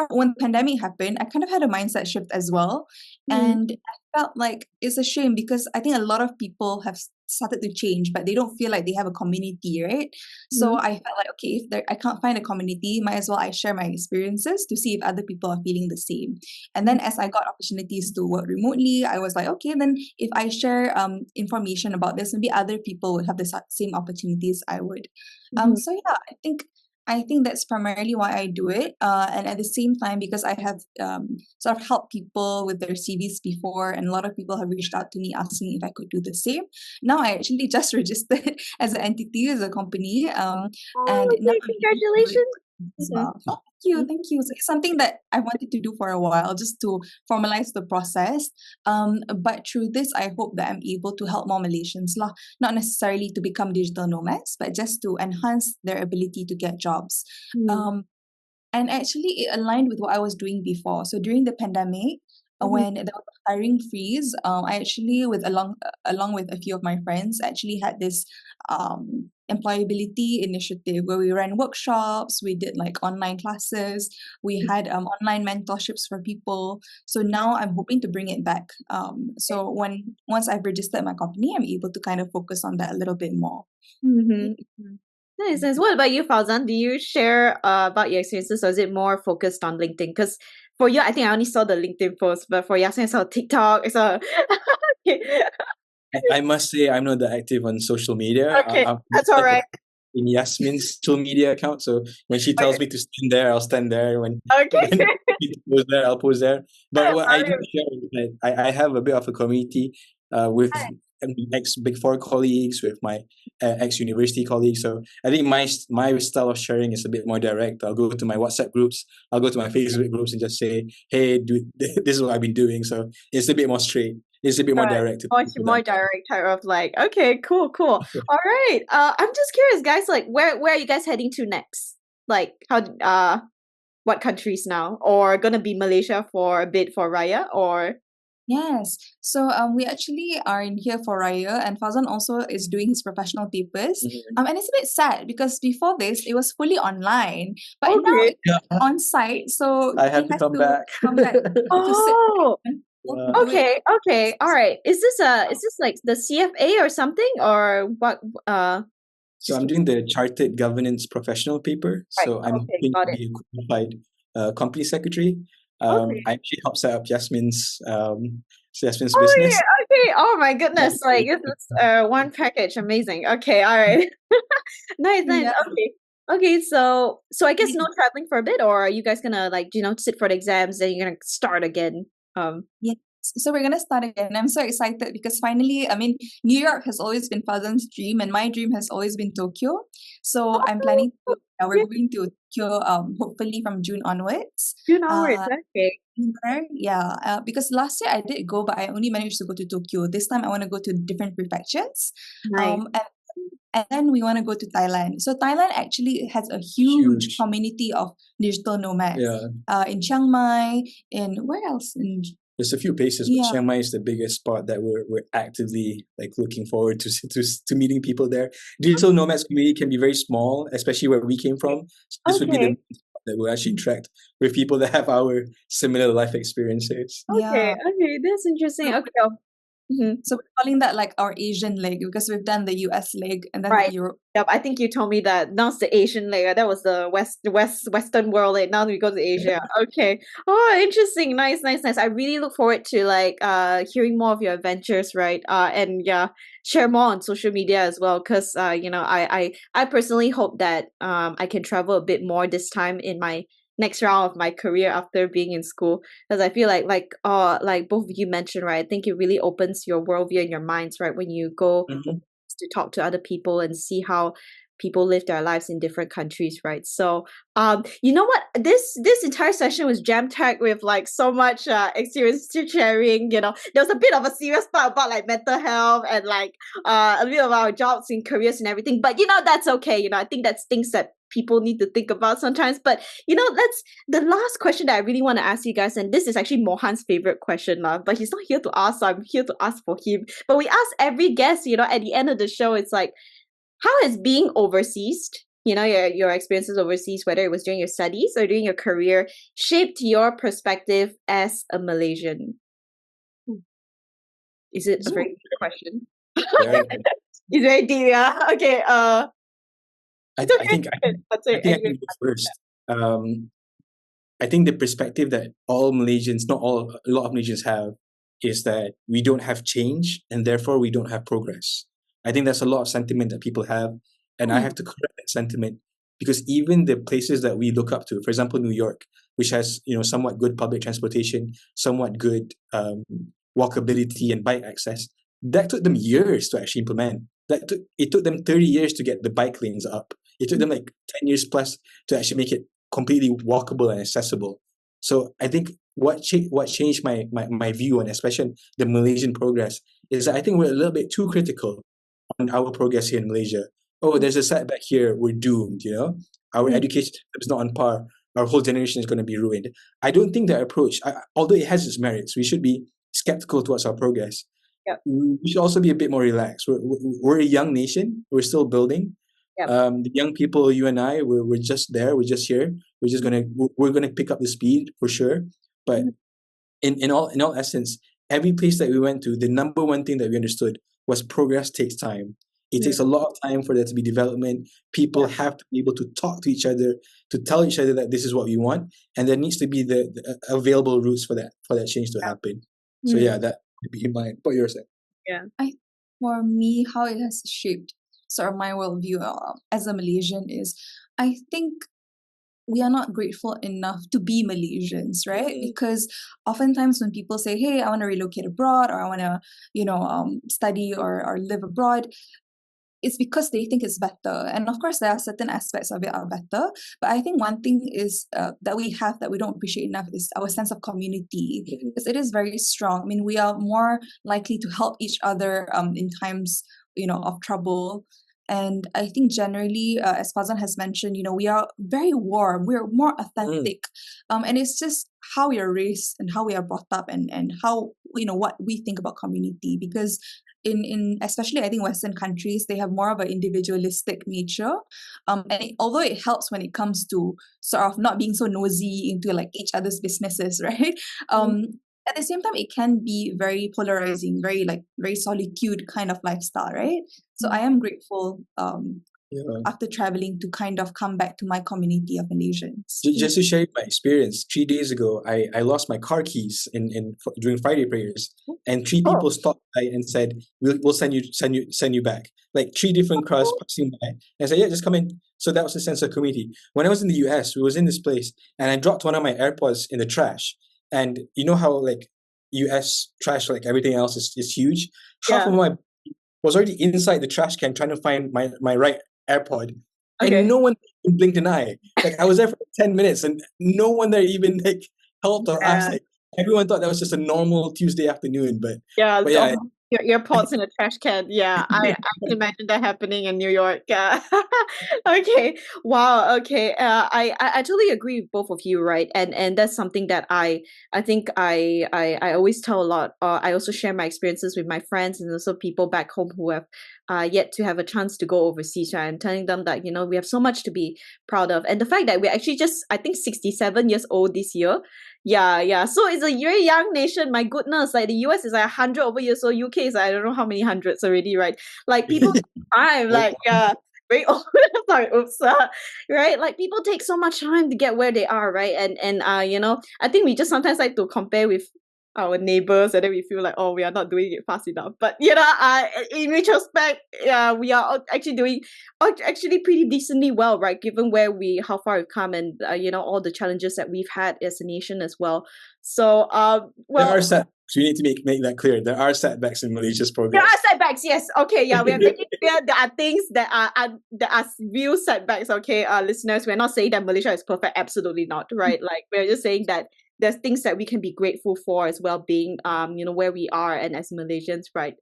Speaker 3: when the pandemic happened, I kind of had a mindset shift as well. And I felt like it's a shame because I think a lot of people have started to change, but they don't feel like they have a community, right? So I felt like, okay, if I can't find a community, might as well I share my experiences to see if other people are feeling the same. And then as I got opportunities to work remotely, I was like, okay, then if I share information about this, maybe other people would have the same opportunities I would. So yeah, I think that's primarily why I do it. And at the same time, because I have sort of helped people with their CVs before, and a lot of people have reached out to me asking if I could do the same. Now I actually just registered as an entity, as a company. And now
Speaker 1: congratulations.
Speaker 3: Well. Oh, thank you. So it's something that I wanted to do for a while, just to formalize the process. But through this, I hope that I'm able to help more Malaysians, not necessarily to become digital nomads, but just to enhance their ability to get jobs. And actually, it aligned with what I was doing before. So during the pandemic, when there was a hiring freeze, I actually, along with a few of my friends, actually had this employability initiative where we ran workshops, we did like online classes, we had online mentorships for people. So now I'm hoping to bring it back. So once I've registered my company, I'm able to kind of focus on that a little bit more.
Speaker 1: Nice. What about you, Fauzan? Do you share about your experiences, or is it more focused on LinkedIn? Because for you, I think I only saw the LinkedIn post, but for Yasmin, I saw TikTok. I saw.
Speaker 2: I must say I'm not that active on social media.
Speaker 1: Okay,
Speaker 2: I'm
Speaker 1: that's
Speaker 2: just
Speaker 1: all
Speaker 2: like
Speaker 1: right.
Speaker 2: in Yasmin's social media account. So when she tells
Speaker 1: Okay.
Speaker 2: me to stand there, I'll stand there.
Speaker 1: Okay.
Speaker 2: When she post there, I'll post there. But what I do
Speaker 1: Okay.
Speaker 2: share is that I have a bit of a community with ex Big Four colleagues, with my ex university colleagues. So I think my style of sharing is a bit more direct. I'll go to my WhatsApp groups, I'll go to my Facebook groups, and just say, "Hey, dude, this is what I've been doing." So it's a bit more straight. It's a bit more
Speaker 1: Right.
Speaker 2: direct to
Speaker 1: Much
Speaker 2: people
Speaker 1: more
Speaker 2: that.
Speaker 1: direct type of like, okay, cool. All right. I'm just curious, guys, like where are you guys heading to next? Like what countries now? Or gonna be Malaysia for a bit for Raya or
Speaker 3: Yes. So we actually are in here for Raya, and Fauzan also is doing his professional papers.
Speaker 2: Mhm.
Speaker 3: And it's a bit sad because before this it was fully online, but now
Speaker 1: okay.
Speaker 3: it's on site. So
Speaker 2: I
Speaker 3: he
Speaker 2: have to
Speaker 3: has
Speaker 2: come
Speaker 3: to
Speaker 2: back.
Speaker 3: come back to sit
Speaker 1: Oh,
Speaker 3: and to
Speaker 2: Yeah.
Speaker 3: do it.
Speaker 1: okay, all right. Is this like the CFA or something or what?
Speaker 2: So I'm doing the Chartered Governance Professional paper.
Speaker 1: Right.
Speaker 2: So I'm
Speaker 1: Okay,
Speaker 2: hoping
Speaker 1: got
Speaker 2: to
Speaker 1: it.
Speaker 2: be a qualified company secretary.
Speaker 1: Okay.
Speaker 2: I actually helped set up Yasmin's
Speaker 1: Oh
Speaker 2: business.
Speaker 1: yeah. Okay. Oh my goodness. Like this is one package. Amazing. Okay. All right. Nice.
Speaker 3: Yeah.
Speaker 1: Okay. So I guess no traveling for a bit, or are you guys gonna like sit for the exams, then you're gonna start again?
Speaker 3: Yes. So we're gonna start again. I'm so excited because finally, New York has always been Fauzan's dream, and my dream has always been Tokyo. So I'm planning to. We're
Speaker 1: Yeah.
Speaker 3: going to Tokyo. Hopefully from June onwards.
Speaker 1: June onwards. Okay.
Speaker 3: Yeah. Because last year I did go, but I only managed to go to Tokyo. This time I want to go to different prefectures.
Speaker 1: Nice.
Speaker 3: And then we want to go to Thailand. So Thailand actually has a huge
Speaker 2: Huge.
Speaker 3: community of digital nomads.
Speaker 2: Yeah.
Speaker 3: In Chiang Mai, in where else?
Speaker 2: There's a few places, but
Speaker 3: Yeah.
Speaker 2: Chiang Mai is the biggest spot that we're actively like looking forward to meeting people there. Digital nomads community can be very small, especially where we came from. So this would be the
Speaker 1: Okay.
Speaker 2: spot that we'll actually interact with people that have our similar life experiences.
Speaker 1: Okay.
Speaker 3: Yeah.
Speaker 1: Okay. That's interesting.
Speaker 3: So,
Speaker 1: Okay.
Speaker 3: so we're calling that like our Asian leg because we've done the US leg and then
Speaker 1: Right.
Speaker 3: the Europe.
Speaker 1: Yep. I think you told me that now it's the Asian layer. That was the Western world. Like now we go to Asia. Okay. Oh, interesting. Nice. I really look forward to like hearing more of your adventures, right? And yeah, share more on social media as well. Cause I personally hope that I can travel a bit more this time in my next round of my career after being in school. Because I feel like both of you mentioned, right? I think it really opens your worldview and your minds, right? When you go
Speaker 2: Mhm.
Speaker 1: to talk to other people and see how people live their lives in different countries, right? So you know what, this entire session was jam-packed with like so much experience to sharing. There was a bit of a serious part about like mental health and like a bit of our jobs and careers and everything, but that's okay. I think that's things that people need to think about sometimes. But that's the last question that I really want to ask you guys, and this is actually Mohan's favorite question, but he's not here to ask, so I'm here to ask for him. But we ask every guest, at the end of the show, it's like, how has being overseas, your experiences overseas, whether it was during your studies or during your career, shaped your perspective as a Malaysian? Is it a very deep question?
Speaker 2: Very
Speaker 1: It's very deep, yeah. Okay,
Speaker 2: I
Speaker 1: it's okay.
Speaker 2: think
Speaker 1: That's
Speaker 2: I
Speaker 1: it.
Speaker 2: think I
Speaker 1: Anyway.
Speaker 2: can go first. I think the perspective that all Malaysians, not all, a lot of Malaysians have, is that we don't have change and therefore we don't have progress. I think that's a lot of sentiment that people have, and I have to correct that sentiment because even the places that we look up to, for example, New York, which has somewhat good public transportation, somewhat good walkability and bike access, that took them years to actually implement. It took them 30 years to get the bike lanes up. It took them like 10 years plus to actually make it completely walkable and accessible. So I think what changed my view on especially the Malaysian progress is that I think we're a little bit too critical on our progress here in Malaysia. Oh, there's a setback here, we're doomed, Our education system is not on par. Our whole generation is going to be ruined. I don't think that approach, although it has its merits, we should be skeptical towards our progress.
Speaker 1: Yep.
Speaker 2: We should also be a bit more relaxed. We're a young nation. We're still building.
Speaker 1: Yep.
Speaker 2: The young people, you and I, we're just there. We're just here. We're gonna pick up the speed for sure. But in all essence, every place that we went to, the number one thing that we understood was progress takes time. It takes a lot of time for there to be development. People have to be able to talk to each other, to tell each other that this is what we want, and there needs to be the available routes for that change to happen. So yeah, that would be mine. What you're saying?
Speaker 1: Yeah.
Speaker 3: For me, how it has shaped sort of my worldview as a Malaysian is, I think we are not grateful enough to be Malaysians, right? Because oftentimes when people say, "Hey, I want to relocate abroad," or "I want to, study or live abroad," it's because they think it's better. And of course, there are certain aspects of it are better. But I think one thing is that we have that we don't appreciate enough is our sense of community, because it is very strong. I mean, we are more likely to help each other in times, of trouble. And I think generally, as Fauzan has mentioned, we are very warm. We're more authentic. And it's just how we are raised and how we are brought up, and how, what we think about community. Because in especially I think Western countries, they have more of an individualistic nature. Although it helps when it comes to sort of not being so nosy into like each other's businesses, right? At the same time, it can be very polarizing, very solitude kind of lifestyle, right? So I am grateful after traveling to kind of come back to my community of Malaysians.
Speaker 2: Just to share my experience, 3 days ago, I lost my car keys during Friday prayers, and 3 people stopped by and said, "We'll send you back." Like 3 different cars passing by, and I said, "Yeah, just come in." So that was a sense of community. When I was in the US, we was in this place, and I dropped one of my AirPods in the trash, and you know how like US trash, like everything else, is huge. Half of my was already inside the trash can trying to find my right AirPod. And no one blinked an eye. Like I was there for 10 minutes and no one there even like helped or asked. Like everyone thought that was just a normal Tuesday afternoon. But yeah.
Speaker 1: Your earpods in a trash can. Yeah, I can imagine that happening in New York. Okay. Wow. Okay. I totally agree with both of you, right? And that's something that I think I always tell a lot. I also share my experiences with my friends and also people back home who have yet to have a chance to go overseas. Right? I'm telling them that we have so much to be proud of, and the fact that we're actually just, I think, 67 years old this year. Yeah. So it's a very young nation. My goodness, like the US is like 100 over years old. UK is like, I don't know how many hundreds already, right? Like people take time, like very old. Sorry, oops. Right? Like people take so much time to get where they are, right? And I think we just sometimes like to compare with our neighbors, and then we feel like, oh, we are not doing it fast enough. But in retrospect, we are actually doing actually pretty decently well, right? Given how far we've come, and all the challenges that we've had as a nation as well. So
Speaker 2: there are setbacks. We need to make that clear. There are setbacks in Malaysia's progress.
Speaker 1: There are setbacks, yes. Okay, yeah, we are making clear there are things that are real setbacks. Okay, listeners, we're not saying that Malaysia is perfect. Absolutely not, right? Like we're just saying that there's things that we can be grateful for as well, being where we are and as Malaysians, right?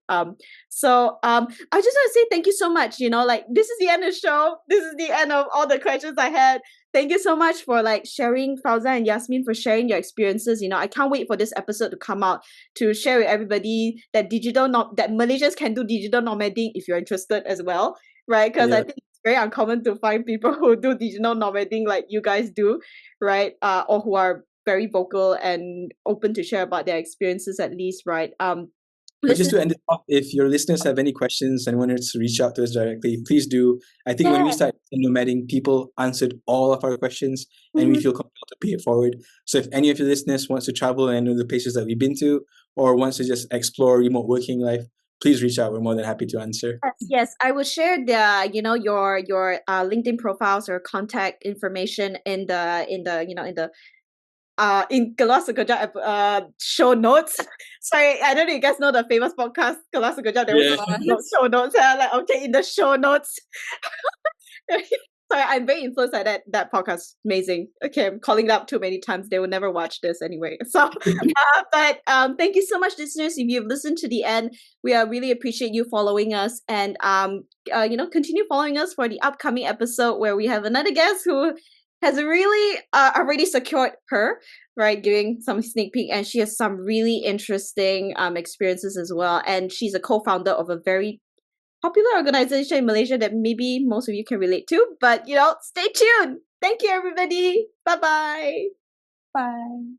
Speaker 1: So I just want to say thank you so much. Like this is the end of the show. This is the end of all the questions I had. Thank you so much for sharing, Fauzan and Yasmin, for sharing your experiences. I can't wait for this episode to come out to share with everybody that that Malaysians can do digital nomading if you're interested as well, right? Because I think it's very uncommon to find people who do digital nomading like you guys do, right? Or who are very vocal and open to share about their experiences at least, right?
Speaker 2: But just to end it off, if your listeners have any questions and wanted to reach out to us directly, please do. I think when we started nomading, people answered all of our questions, and we feel compelled to pay it forward. So if any of your listeners wants to travel and know the places that we've been to, or wants to just explore remote working life, please reach out. We're more than happy to answer.
Speaker 1: Yes, I will share the your LinkedIn profiles or contact information in the Keluar Sekejap show notes. Sorry, I don't know if you guys know the famous podcast Keluar Sekejap. There was show notes. In the show notes. Sorry, I'm very influenced by that podcast. Amazing. Okay, I'm calling it up too many times. They will never watch this anyway. So, but thank you so much, listeners. If you've listened to the end, we really appreciate you following us, and continue following us for the upcoming episode where we have another guest who has really already secured her, right, giving some sneak peek, and she has some really interesting experiences as well, and she's a co-founder of a very popular organization in Malaysia that maybe most of you can relate to, but stay tuned. Thank you, everybody. Bye-bye.
Speaker 3: Bye.